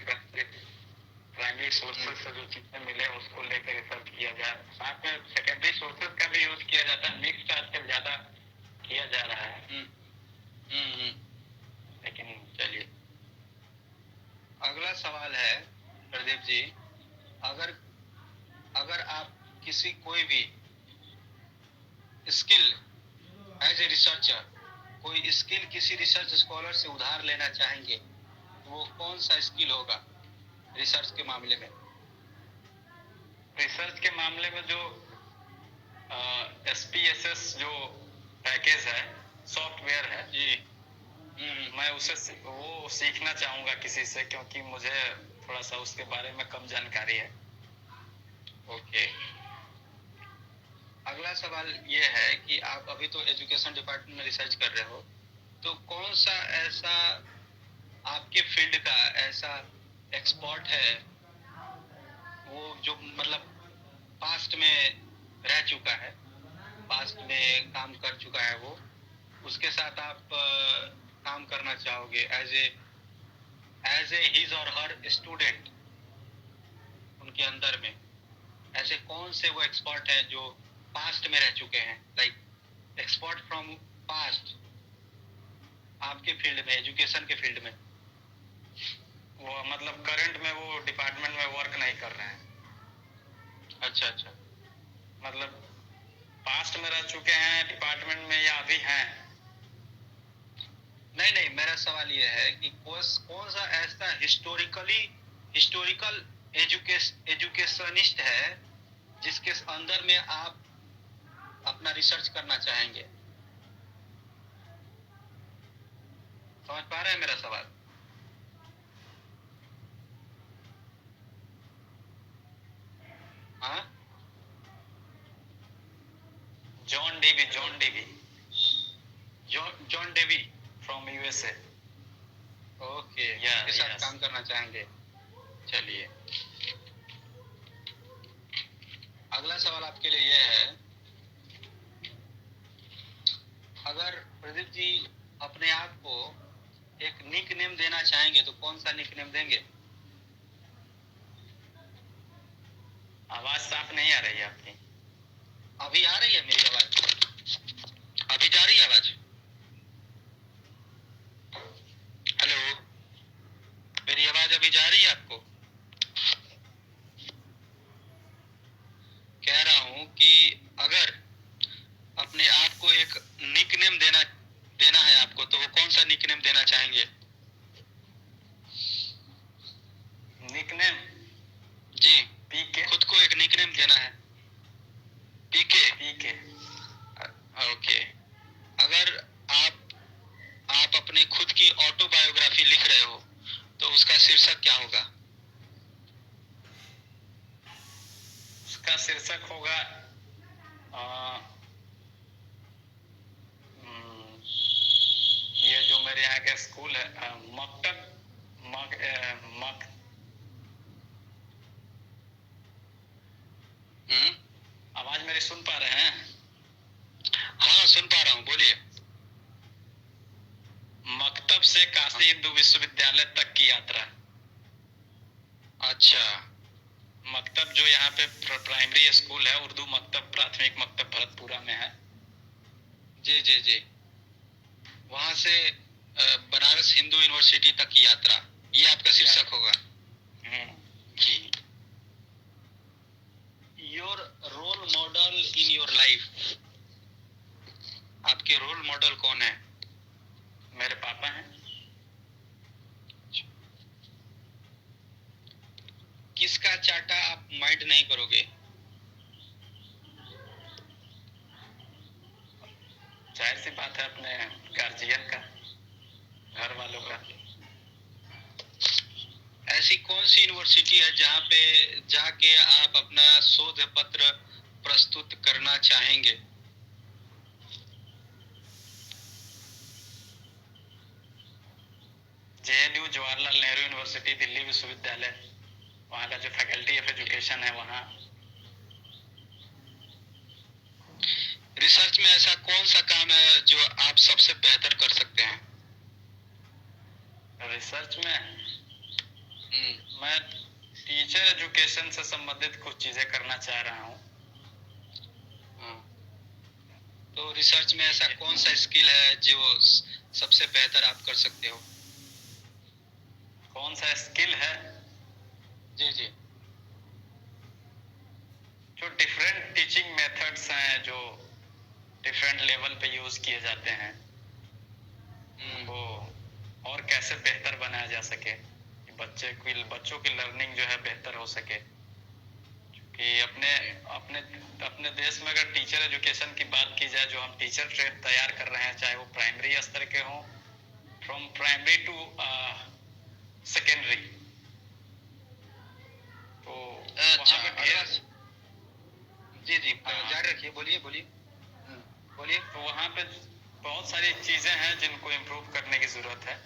प्राइमरी सोर्सेज से जो चीजें मिले उसको लेकर रिसर्च किया जाए। साथ में सेकेंडरी सोर्सेज का भी यूज किया जाता है, मिक्स आजकल ज्यादा किया जा रहा है। लेकिन
चलिए, अगला सवाल है प्रदीप जी, अगर अगर आप किसी कोई भी स्किल एज ए रिसर्चर, कोई स्किल किसी रिसर्च स्कॉलर से उधार लेना चाहेंगे, तो वो कौन सा स्किल होगा रिसर्च के मामले में?
रिसर्च के मामले में जो SPSS जो पैकेज है, सॉफ्टवेयर है जी, मैं उसे वो सीखना चाहूंगा किसी से, क्योंकि मुझे थोड़ा सा उसके बारे में कम जानकारी है।
ओके। अगला सवाल ये है कि आप अभी तो एजुकेशन डिपार्टमेंट में रिसर्च कर रहे हो, तो कौन सा ऐसा आपके फील्ड का ऐसा एक्सपर्ट है, वो जो मतलब पास्ट में रह चुका है, पास्ट में काम कर चुका है वो, उसके साथ आप काम करना चाहोगे एज ए हिज और हर स्टूडेंट उनके अंदर में, ऐसे कौन से वो एक्सपर्ट हैं जो पास्ट में रह चुके हैं, लाइक एक्सपर्ट फ्रॉम पास्ट आपके फील्ड में, एजुकेशन के फील्ड में?
वो मतलब करंट में वो डिपार्टमेंट में वर्क नहीं कर रहे हैं।
अच्छा अच्छा,
मतलब पास्ट में रह चुके हैं डिपार्टमेंट में या अभी हैं?
नहीं नहीं, मेरा सवाल ये है कि कौन सा ऐसा हिस्टोरिकल एजुकेशनिस्ट है जिसके अंदर में आप अपना रिसर्च करना चाहेंगे? समझ पा रहे हैं मेरा सवाल? हाँ,
John Dewey
John Dewey
from USA.
Okay,
Yeah,
उसके साथ
yes.
काम करना चाहेंगे। चलिए, अगला सवाल आपके लिए ये है, अगर प्रदीप जी अपने आप को एक निक नेम देना चाहेंगे तो कौन सा निक नेम देंगे?
आवाज साफ नहीं आ रही है आपकी।
अभी आ रही है मेरी आवाज? अभी जा रही है आवाज? हेलो, मेरी आवाज अभी जा रही है आपको? कह रहा हूं कि अगर अपने आप को एक निक नेम देना है आपको, तो वो कौन सा निक नेम देना चाहेंगे?
निकनेम?
जी,
पीके।
खुद को एक निक नेम देना है। पीके?
पीके।
ओके, अगर आप अपने खुद की ऑटोबायोग्राफी लिख रहे हो तो उसका शीर्षक क्या होगा?
उसका शीर्षक होगा ये जो मेरे यहाँ का स्कूल है, मकतब मक, मक आवाज मेरी सुन पा रहे हैं?
हाँ, सुन पा रहा हूँ, बोलिए।
मकतब से काशी हिंदू विश्वविद्यालय तक की यात्रा।
अच्छा,
मकतब जो यहाँ पे प्राइमरी स्कूल है, उर्दू मकतब, प्राथमिक मकतब भरतपुरा में है।
जी जी जी, वहां से बनारस हिंदू यूनिवर्सिटी तक की यात्रा, ये आपका शीर्षक होगा। जी, your role model in your life, आपके रोल मॉडल कौन है?
मेरे पापा हैं।
किसका चाटा आप माइंड नहीं करोगे?
जाहिर सी बात है, अपने गार्जियन का, घर वालों का।
ऐसी कौन सी यूनिवर्सिटी है जहाँ पे जाके आप अपना शोध पत्र प्रस्तुत करना चाहेंगे?
जेएनयू, जवाहरलाल नेहरू यूनिवर्सिटी, दिल्ली विश्वविद्यालय, वहाँ का जो फैकल्टी ऑफ एजुकेशन है वहाँ।
रिसर्च में ऐसा कौन सा काम है जो आप सबसे बेहतर कर सकते हैं?
रिसर्च में मैं टीचर एजुकेशन से संबंधित कुछ चीजें करना चाह रहा हूँ।
तो रिसर्च में ऐसा कौन सा स्किल है जो सबसे बेहतर आप कर सकते हो?
कौन सा स्किल है?
जी जी,
जो डिफरेंट टीचिंग मेथड्स हैं, जो डिफरेंट लेवल पे यूज किए जाते हैं, वो और कैसे बेहतर बनाया जा सके कि बच्चों की लर्निंग जो है बेहतर हो सके। कि अपने अपने अपने देश में अगर टीचर एजुकेशन की बात की जाए, जो हम टीचर ट्रेड तैयार कर रहे हैं, चाहे वो प्राइमरी स्तर के हों, फ्रॉम प्राइमरी टू सेकेंडरी, तो
अच्छा,
वहाँ पे ढेर,
जी जी, जारी रखिए, बोलिए बोलिए बोलिए।
तो वहाँ पे बहुत सारी चीजें हैं जिनको इम्प्रूव करने की जरूरत है।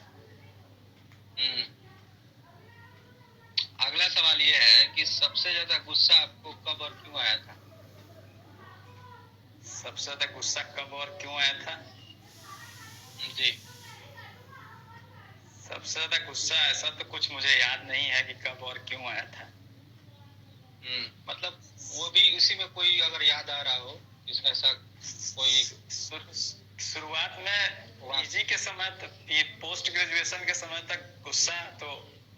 अगला सवाल ये है कि सबसे ज्यादा गुस्सा आपको कब और क्यों आया था?
सबसे ज्यादा गुस्सा कब और क्यों आया था?
जी।
सबसे ज्यादा गुस्सा ऐसा तो कुछ मुझे याद नहीं है कि कब और क्यों आया था।
मतलब वो भी उसी में कोई अगर याद आ रहा हो, इसमें ऐसा कोई
शुरुआत में पीजी के समय तक, पोस्ट ग्रेजुएशन के समय तक गुस्सा तो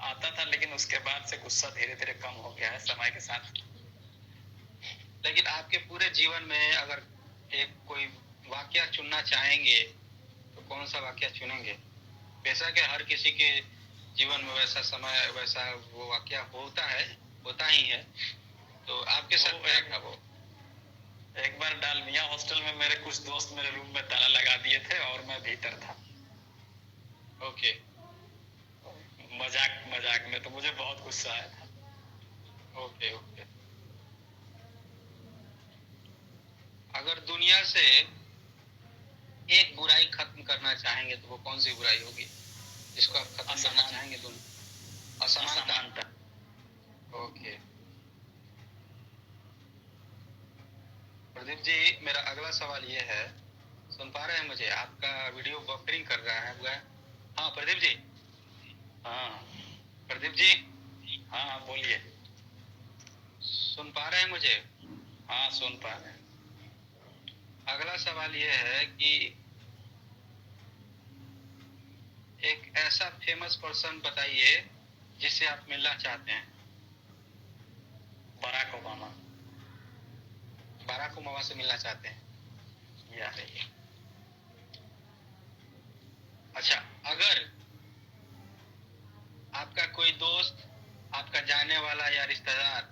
आता था, लेकिन उसके बाद से गुस्सा धीरे धीरे कम हो गया है समय के साथ।
लेकिन आपके पूरे जीवन में अगर एक कोई वाकया चुनना चाहेंगे तो कौन सा वाकया चुनेंगे? बेशक हर किसी के जीवन में वैसा समय, वैसा वो वाकया होता है, होता ही है, तो आपके साथ क्या था वो?
एक बार डालमिया हॉस्टल में मेरे कुछ दोस्त मेरे रूम में ताला लगा दिए थे और मैं भीतर था।
ओके।
मजाक मजाक में, तो मुझे बहुत गुस्सा आया था।
Okay okay. अगर दुनिया से एक बुराई खत्म करना चाहेंगे तो वो कौन सी बुराई होगी जिसको आप खत्म करना चाहेंगे? असमानता। ओके। प्रदीप जी, मेरा अगला सवाल ये है, सुन पा रहे हैं मुझे? आपका वीडियो बफरिंग कर रहा है। हाँ प्रदीप जी।
हाँ
प्रदीप जी।
हाँ बोलिए।
सुन पा रहे हैं मुझे?
हाँ सुन पा रहे हैं।
अगला सवाल ये है कि एक ऐसा फेमस पर्सन बताइए जिससे आप मिलना चाहते हैं।
Barack Obama.
बराक ओबामा से मिलना चाहते हैं?
या नहीं?
अच्छा, अगर आपका कोई दोस्त, आपका जाने वाला या रिश्तेदार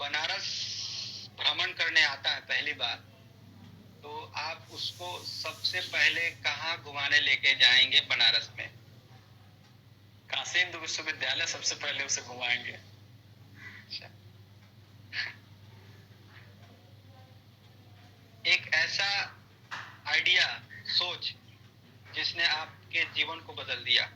बनारस भ्रमण करने आता है पहली बार, तो आप उसको सबसे पहले कहाँ घुमाने लेके जाएंगे बनारस में?
काशी हिंदू विश्वविद्यालय सबसे पहले उसे घुमाएंगे।
अच्छा। एक ऐसा आइडिया, सोच जिसने आपके जीवन को बदल दिया?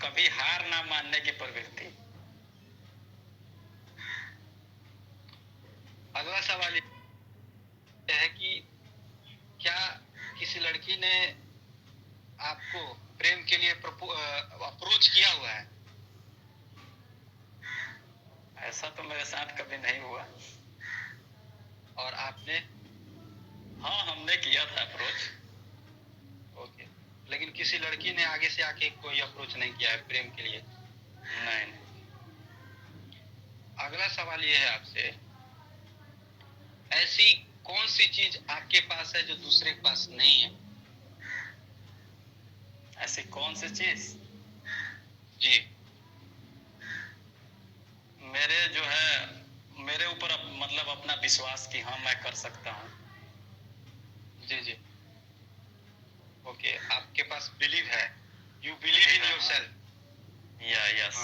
कभी हार ना मानने की प्रवृत्ति।
अगला सवाल ये है कि क्या किसी लड़की ने आपको प्रेम के लिए अप्रोच किया हुआ है?
ऐसा तो मेरे साथ कभी नहीं हुआ।
और आपने?
हाँ हमने किया था अप्रोच।
ओके। लेकिन किसी लड़की ने आगे से आके कोई अप्रोच नहीं किया है प्रेम के लिए?
नहीं।
अगला सवाल ये है आपसे, ऐसी कौन सी चीज आपके पास है जो दूसरे के पास नहीं है?
ऐसी कौन सी चीज?
जी।
मेरे जो है, मेरे ऊपर मतलब अपना विश्वास कि हाँ मैं कर सकता हूँ।
जी जी। ओके, आपके पास बिलीव है, यू बिलीव इन योरसेल्फ।
या यस।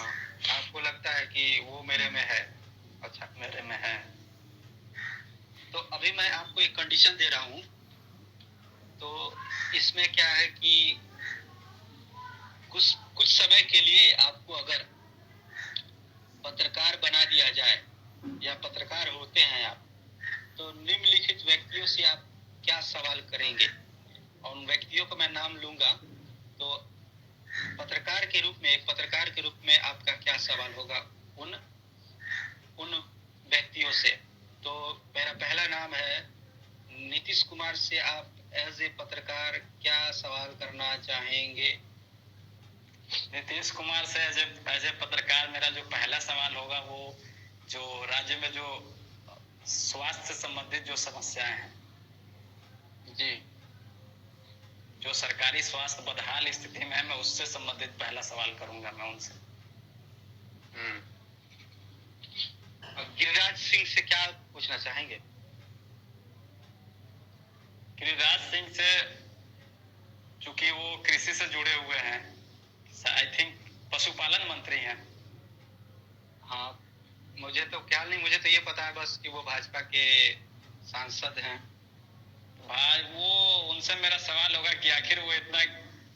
आपको लगता है कि वो मेरे में है। अच्छा,
मेरे में है।
तो अभी मैं आपको एक कंडीशन दे रहा हूँ, तो इसमें क्या है कि कुछ कुछ समय के लिए आपको अगर पत्रकार बना दिया जाए, या पत्रकार होते हैं आप, तो निम्नलिखित व्यक्तियों से आप क्या सवाल करेंगे? और उन व्यक्तियों को मैं नाम लूंगा, तो पत्रकार के रूप में, एक पत्रकार के रूप में आपका क्या सवाल होगा उन व्यक्तियों से? तो मेरा पहला नाम है नीतीश कुमार से। आप एज ए पत्रकार क्या सवाल करना चाहेंगे?
नीतीश कुमार से एज ए पत्रकार मेरा जो पहला सवाल होगा, वो जो राज्य में जो स्वास्थ्य से संबंधित जो समस्याएं हैं
जी,
जो सरकारी स्वास्थ्य बदहाल स्थिति में है, मैं उससे संबंधित पहला सवाल करूंगा मैं उनसे।
गिरिराज सिंह से क्या पूछना चाहेंगे?
गिरिराज सिंह से, चूंकि वो कृषि से जुड़े हुए हैं, आई थिंक पशुपालन मंत्री हैं।
हाँ, मुझे तो ख्याल नहीं, मुझे तो ये पता है बस कि वो भाजपा के सांसद हैं।
भाई वो, उनसे मेरा सवाल होगा कि आखिर वो इतना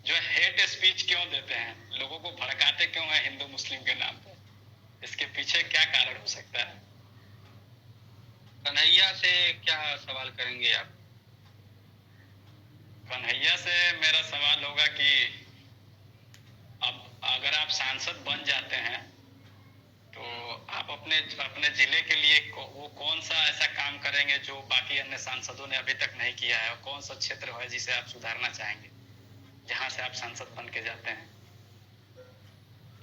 जो हेट स्पीच क्यों देते हैं, लोगों को भड़काते क्यों हैं हिंदू मुस्लिम के नाम पे। इसके पीछे क्या कारण हो सकता है?
कन्हैया से क्या सवाल करेंगे आप?
कन्हैया से मेरा सवाल होगा कि अब अगर आप सांसद बन जाते हैं तो आप अपने अपने जिले के लिए वो कौन सा ऐसा काम करेंगे जो बाकी अन्य सांसदों ने अभी तक नहीं किया है, और कौन सा क्षेत्र है जिसे आप सुधारना चाहेंगे जहां से आप सांसद बन के जाते हैं?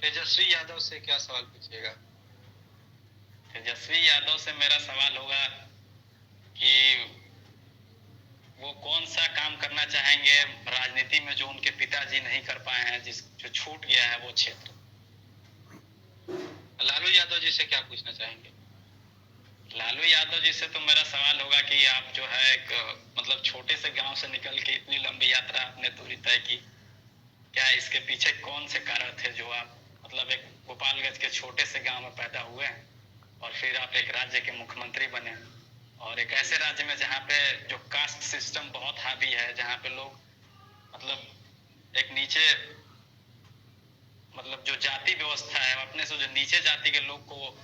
तेजस्वी यादव से क्या सवाल पूछिएगा?
तेजस्वी यादव से मेरा सवाल होगा कि वो कौन सा काम करना चाहेंगे राजनीति में जो उनके पिताजी नहीं कर पाए हैं, जो छूट गया है वो क्षेत्र।
लालू यादव जी से क्या पूछना चाहेंगे?
लालू यादव जी से तो मेरा सवाल होगा कि आप जो है एक मतलब छोटे से गांव से निकल के इतनी लंबी यात्रा आपने दूरी तय की, क्या इसके पीछे कौन से कारण थे जो आप मतलब एक गोपालगंज के छोटे से गांव में पैदा हुए हैं और फिर आप एक राज्य के मुख्यमंत्री बने, और एक ऐसे राज्य में जहाँ पे जो कास्ट सिस्टम बहुत हावी है, जहाँ पे लोग मतलब एक नीचे मतलब जो जाति व्यवस्था है अपने से जो नीचे जाति के लोग को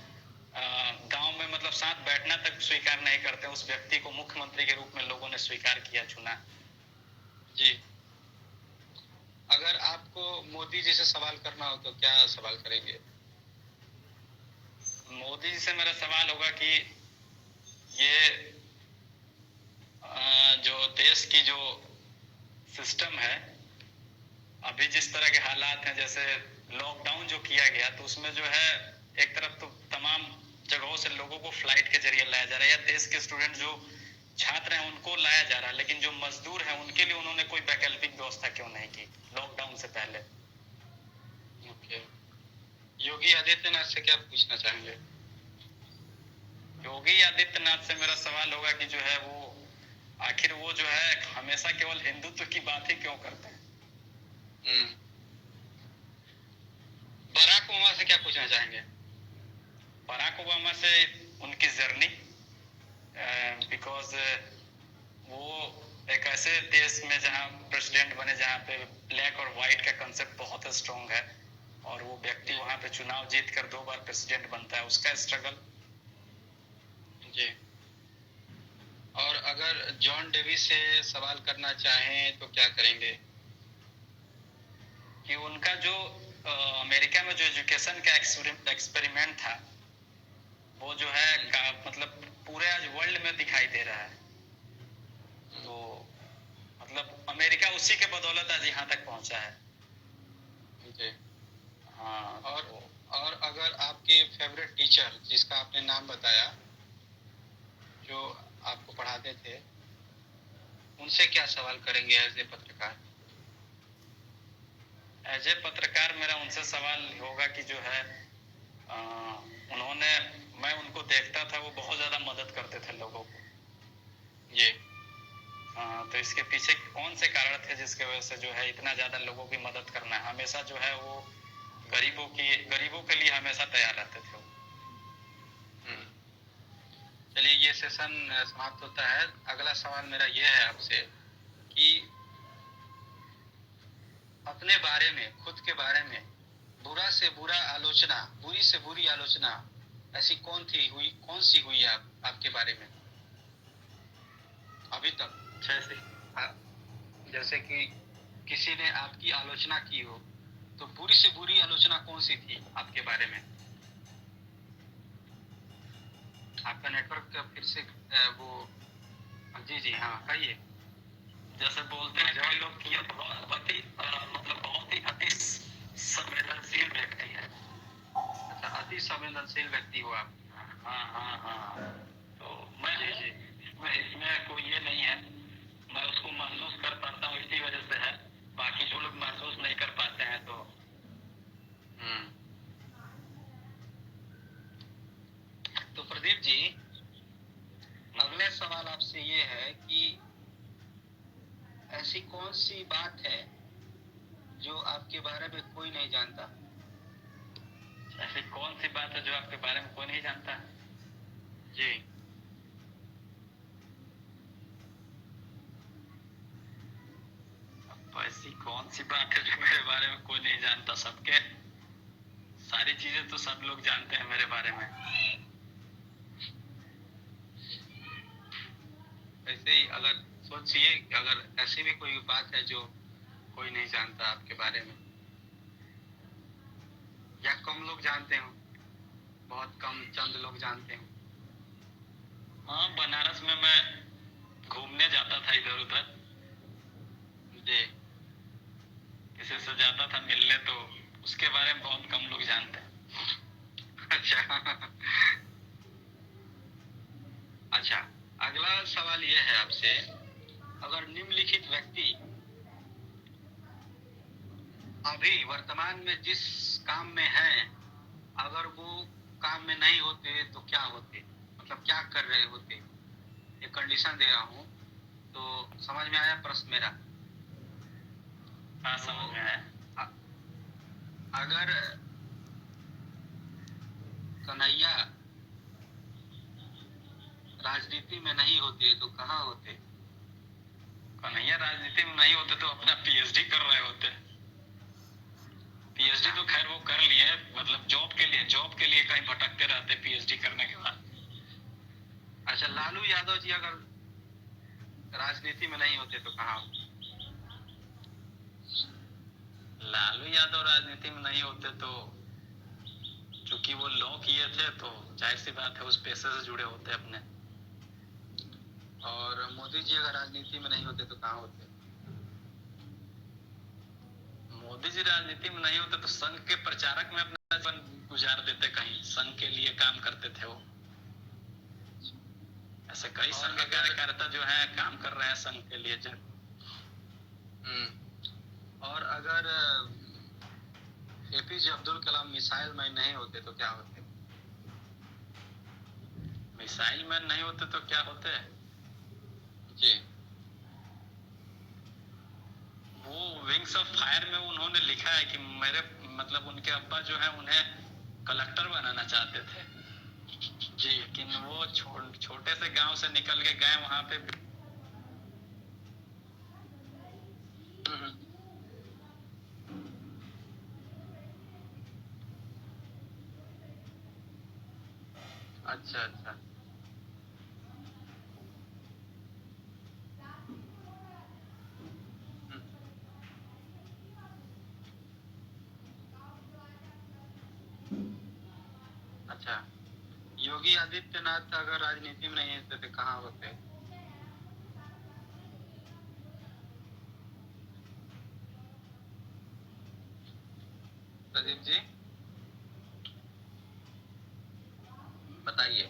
गांव में मतलब साथ बैठना तक स्वीकार नहीं करते, उस व्यक्ति को मुख्यमंत्री के रूप में लोगों ने स्वीकार किया, चुना।
जी, अगर आपको मोदी जी से सवाल करना हो तो क्या सवाल करेंगे?
मोदी जी से मेरा सवाल होगा कि ये जो देश की जो सिस्टम है अभी जिस तरह के हालात हैं, जैसे लॉकडाउन जो किया गया तो उसमें जो है एक तरफ तो तमाम जगहों से लोगों को फ्लाइट के जरिए लाया जा रहा है, या देश के स्टूडेंट जो छात्र हैं उनको लाया जा रहा है, लेकिन जो मजदूर हैं उनके लिए उन्होंने कोई वैकल्पिक व्यवस्था क्यों नहीं की लॉकडाउन से पहले?
ओके, योगी आदित्यनाथ से क्या पूछना चाहेंगे?
योगी आदित्यनाथ से मेरा सवाल होगा कि जो है वो आखिर वो जो है हमेशा केवल हिंदुत्व की बात ही क्यों करते हैं?
बराक ओबामा से क्या पूछना चाहेंगे?
बराक ओबामा से उनकी जर्नी, बिकॉज वो एक ऐसे देश में जहां प्रेसिडेंट बने जहां पे ब्लैक और व्हाइट का कंसेप्ट बहुत स्ट्रॉन्ग है, और वो व्यक्ति वहां पे चुनाव जीत कर 2 बार प्रेसिडेंट बनता है, उसका स्ट्रगल।
जी, और अगर जॉन डेविस से सवाल करना चाहें तो क्या करेंगे?
कि उनका जो अमेरिका में जो एजुकेशन का एक्सपेरिमेंट था वो जो है मतलब पूरे आज वर्ल्ड में दिखाई दे रहा है, तो मतलब अमेरिका उसी के बदौलत आज यहाँ तक पहुंचा है।
जी,
हाँ।
और अगर आपके फेवरेट टीचर जिसका आपने नाम बताया जो आपको पढ़ाते थे उनसे क्या सवाल करेंगे एज ए पत्रकार?
एज ए पत्रकार मेरा उनसे सवाल होगा कि जो है उन्होंने, मैं उनको देखता था वो बहुत ज़्यादा मदद करते थे लोगों को।
जी,
तो इसके पीछे कौन से कारण थे जिसके वजह से जो है इतना ज़्यादा लोगों की मदद करना, हमेशा जो है वो गरीबों के लिए हमेशा तैयार रहते थे।
चलिए, ये सेशन समाप्त होता है। अगला सवाल मेरा ये है आपसे कि अपने बारे में, खुद के बारे में बुरा से बुरा आलोचना, बुरी से बुरी आलोचना ऐसी कौन सी हुई है आपके बारे में अभी तक? जैसे कि किसी ने आपकी आलोचना की हो, तो बुरी से बुरी आलोचना कौन सी थी आपके बारे में? आपका नेटवर्क फिर से वो, जी जी हाँ, कहिए।
जैसे बोलते हैं कई लोग कि मतलब बहुत ही अति संवेदनशील व्यक्ति है।
अच्छा, अति संवेदनशील व्यक्ति हो आप?
हाँ हाँ हाँ। तो मैं इसमें कोई ये नहीं है, मैं उसको महसूस कर पाता हूँ, इसी वजह से है, बाकी जो लोग महसूस नहीं कर पाते हैं तो।
तो प्रदीप जी, अगले सवाल आपसे ये है कि ऐसी कौन सी बात है जो आपके बारे में कोई नहीं जानता?
ऐसी कौन सी बात है जो आपके बारे में कोई नहीं जानता?
जी,
ऐसी कौन सी बात है जो मेरे बारे में कोई नहीं जानता? सारी चीजें तो सब लोग जानते हैं मेरे बारे में।
ऐसे ही अगर सोचिए कि अगर ऐसी भी कोई बात है जो कोई नहीं जानता आपके बारे में, या कम लोग जानते हो, बहुत कम चंद लोग जानते हो।
हाँ, बनारस में मैं घूमने जाता था इधर उधर,
जी।
किसी से जाता था मिलने, तो उसके बारे में बहुत कम लोग जानते हैं।
अच्छा। अच्छा, अगला सवाल ये है आपसे, अगर निम्नलिखित व्यक्ति अभी वर्तमान में जिस काम में हैं, अगर वो काम में नहीं होते तो क्या होते, मतलब क्या कर रहे होते। एक कंडीशन दे रहा हूँ, तो समझ में आया प्रश्न मेरा?
हाँ, समझ में आया।
अगर कन्हैया राजनीति में नहीं होते तो कहाँ होते?
कन्हैया राजनीति में नहीं होते तो अपना पीएचडी कर रहे होते। पीएचडी तो खैर वो कर लिए, मतलब जॉब के लिए कहीं भटकते रहते पीएचडी करने के बाद।
अच्छा, लालू यादव जी अगर राजनीति में नहीं होते तो कहाँ होते?
लालू यादव राजनीति में नहीं होते तो, चूंकि वो लॉ किए थे तो जाहिर सी बात है उस पेशे से जुड़े होते अपने।
और मोदी जी अगर राजनीति में नहीं होते तो कहाँ होते?
मोदी जी राजनीति में नहीं होते तो संघ के प्रचारक में अपना जीवन गुजार देते, कहीं संघ के लिए काम करते थे वो। ऐसे कई संघ कार्यकर्ता जो हैं काम कर रहे हैं संघ के लिए जो।
और अगर APJ Abdul Kalam missile man नहीं होते तो क्या होते?
मिसाइल मैन नहीं होते तो क्या होते?
जी।
वो विंग्स ऑफ फायर में उन्होंने लिखा है कि मेरे मतलब उनके अब्बा जो है उन्हें कलेक्टर बनाना चाहते थे जी, लेकिन वो छोटे से गांव से निकल के गए वहां पे।
अच्छा अच्छा। अच्छा, योगी आदित्यनाथ अगर राजनीति में नहीं होते तो कहाँ होते? प्रदीप जी बताइए।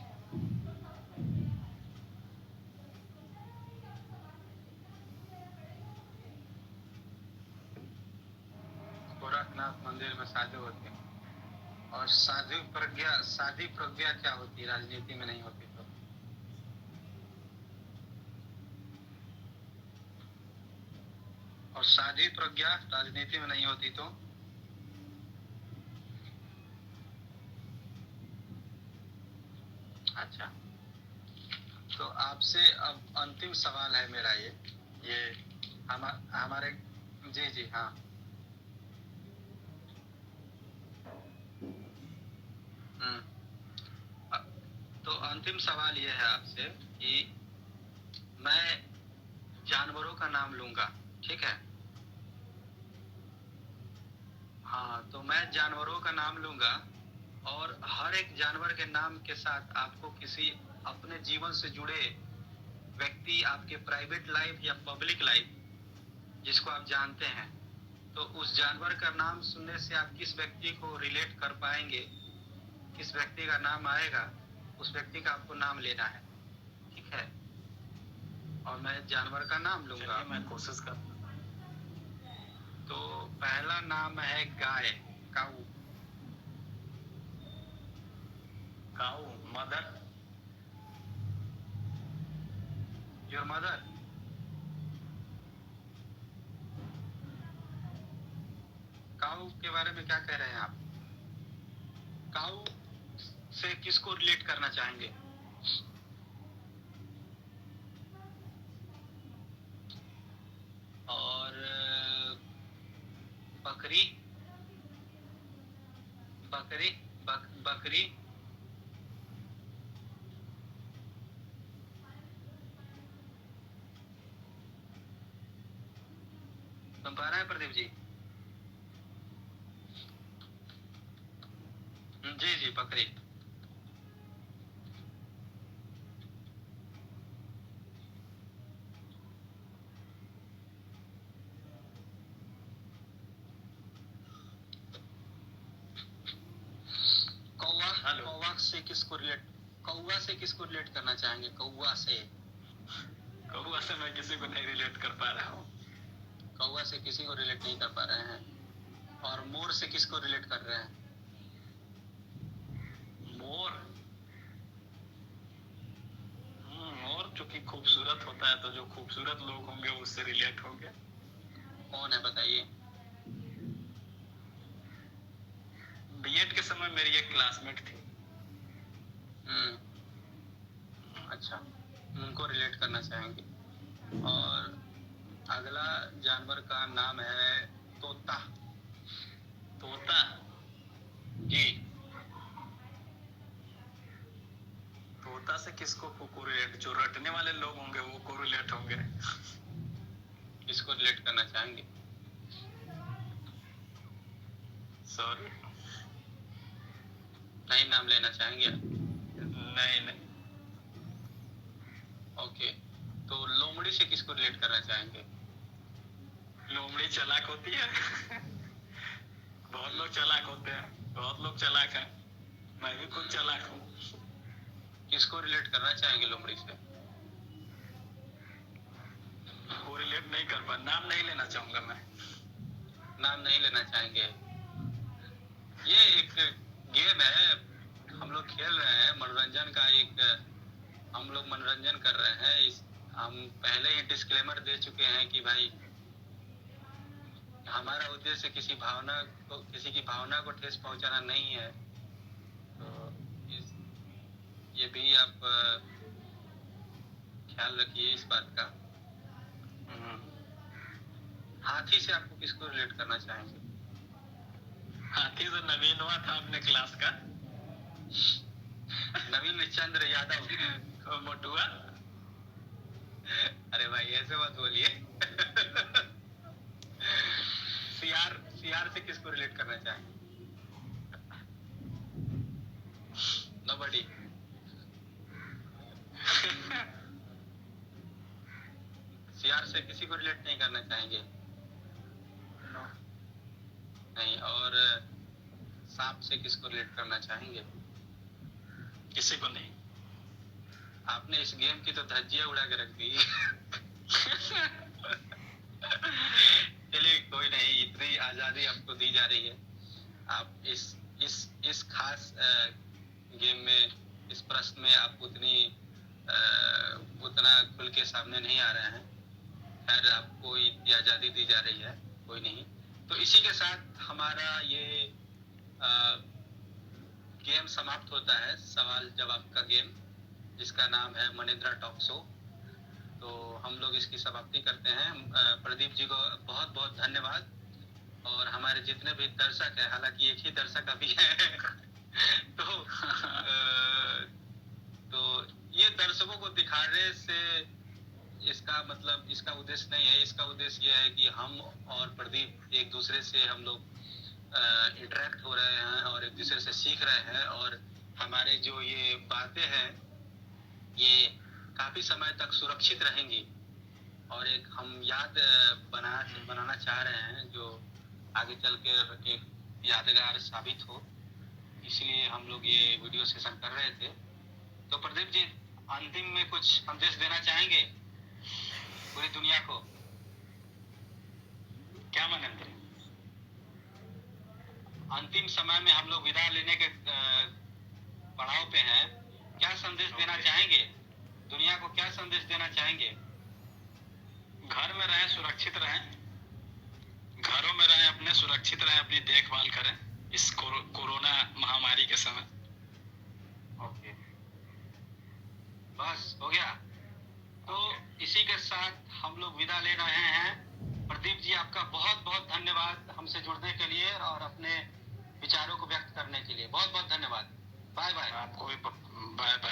गोरखनाथ मंदिर में साधु होते हैं। और साधी प्रज्ञा क्या होती है राजनीति में नहीं होती तो? और साधी प्रज्ञा राजनीति में नहीं होती तो? अच्छा, तो आपसे अब अंतिम सवाल है मेरा ये हमारे। जी जी हाँ। तो अंतिम सवाल ये है आपसे कि मैं जानवरों का नाम लूंगा, ठीक है? हाँ, तो मैं जानवरों का नाम लूंगा और हर एक जानवर के नाम के साथ आपको किसी अपने जीवन से जुड़े व्यक्ति, आपके प्राइवेट लाइफ या पब्लिक लाइफ जिसको आप जानते हैं, तो उस जानवर का नाम सुनने से आप किस व्यक्ति को रिलेट कर पाएंगे, किस व्यक्ति का नाम आएगा, उस व्यक्ति का आपको नाम लेना है, ठीक है? और मैं जानवर का नाम लूंगा।
मैं कोशिश कर।
तो पहला नाम है गाय, cow.
Cow, mother.
Your mother. Cow के बारे में क्या कह रहे हैं आप? काऊ से किसको रिलेट करना चाहेंगे? और बकरी, बकरी सुन पा रहे हैं प्रदीप जी? जी जी पकड़ी। कौवा, कौवा से किसको रिलेट करना चाहेंगे? कौवा से
मैं किसी को नहीं रिलेट कर पा रहा हूँ।
कौवा से किसी को रिलेट नहीं कर पा रहे हैं। और मोर से किसको रिलेट कर रहे हैं?
मोर चूंकि खूबसूरत होता है, तो जो खूबसूरत लोग होंगे उससे रिलेट होंगे।
कौन है बताइए?
बीएड के समय मेरी एक क्लासमेट थी।
अच्छा, उनको रिलेट करना चाहेंगे। और अगला जानवर का नाम है तोता।
तोता
जी।
तोता से किसको को रिलेट? जो रटने वाले लोग होंगे वो को रिलेट होंगे।
किसको रिलेट करना चाहेंगे?
सॉरी,
नहीं नाम लेना चाहेंगे?
नहीं।
ओके, तो लोमड़ी से किसको रिलेट करना चाहेंगे?
लोमड़ी चालाक होती है। बहुत लोग चालाक होते हैं, बहुत लोग चालाक हैं, मैं भी खुद चालाक हूँ।
किसको रिलेट करना चाहेंगे लोमड़ी से?
वो रिलेट नहीं कर पा, नाम नहीं लेना चाहूंगा मैं।
नाम नहीं लेना चाहेंगे। ये एक गेम है, हम लोग खेल रहे हैं, मनोरंजन का एक, हम लोग मनोरंजन कर रहे हैं। हम पहले ही डिस्क्लेमर दे चुके हैं कि भाई हमारा उद्देश्य किसी की भावना को ठेस पहुंचाना नहीं है। तो ये भी आप ख्याल रखिए इस बात का। हाथी से आपको किसको रिलेट करना चाहेंगे?
हाथी से नवीन हुआ था अपने क्लास का।
नवीन चंद्र यादव।
मोटुआ।
अरे भाई ऐसे मत बोलिए। सियार से किसको रिलेट करना चाहेंगे? नोबडी। सियार से किसी को रिलेट नहीं करना चाहेंगे? नहीं। और सांप से किसको रिलेट करना चाहेंगे?
किसी को नहीं।
आपने इस गेम की तो धज्जियां उड़ा के रख दी। चलिए कोई नहीं, इतनी आजादी आपको दी जा रही है। आप इस खास गेम में, इस प्रश्न में आप उतना खुल के सामने नहीं आ रहे हैं। खैर आपको इतनी आजादी दी जा रही है, कोई नहीं। तो इसी के साथ हमारा ये गेम समाप्त होता है, सवाल जवाब का गेम, जिसका नाम है मनिंद्रा टॉक शो। तो हम लोग इसकी समाप्ति करते हैं। प्रदीप जी को बहुत बहुत धन्यवाद। और हमारे जितने भी दर्शक हैं, हालांकि एक ही दर्शक अभी है, तो ये दर्शकों को दिखाने से इसका मतलब, इसका उद्देश्य नहीं है। इसका उद्देश्य यह है कि हम और प्रदीप एक दूसरे से हम लोग इंटरेक्ट हो रहे हैं और एक दूसरे से सीख रहे हैं। और हमारे जो ये बातें हैं ये काफी समय तक सुरक्षित रहेंगी और एक हम याद बनाना चाह रहे हैं जो आगे चल के एक यादगार साबित हो। इसलिए हम लोग ये वीडियो सेशन कर रहे थे। तो प्रदीप जी अंतिम में कुछ संदेश देना चाहेंगे पूरी दुनिया को?
क्या मनेंद्र?
अंतिम समय में हम लोग विदा लेने के पड़ाव पे हैं, क्या संदेश देना चाहेंगे दुनिया को? क्या संदेश देना चाहेंगे?
घर में रहें, सुरक्षित रहें, घरों में रहें, अपने सुरक्षित रहें, अपनी देखभाल करें इस कोरोना महामारी के समय।
ओके, बस हो गया। तो इसी के साथ हम लोग विदा ले रहे हैं। प्रदीप जी आपका बहुत बहुत धन्यवाद हमसे जुड़ने के लिए और अपने विचारों को व्यक्त करने के लिए। बहुत बहुत धन्यवाद। Bye bye.
आपको भी बाय बाय।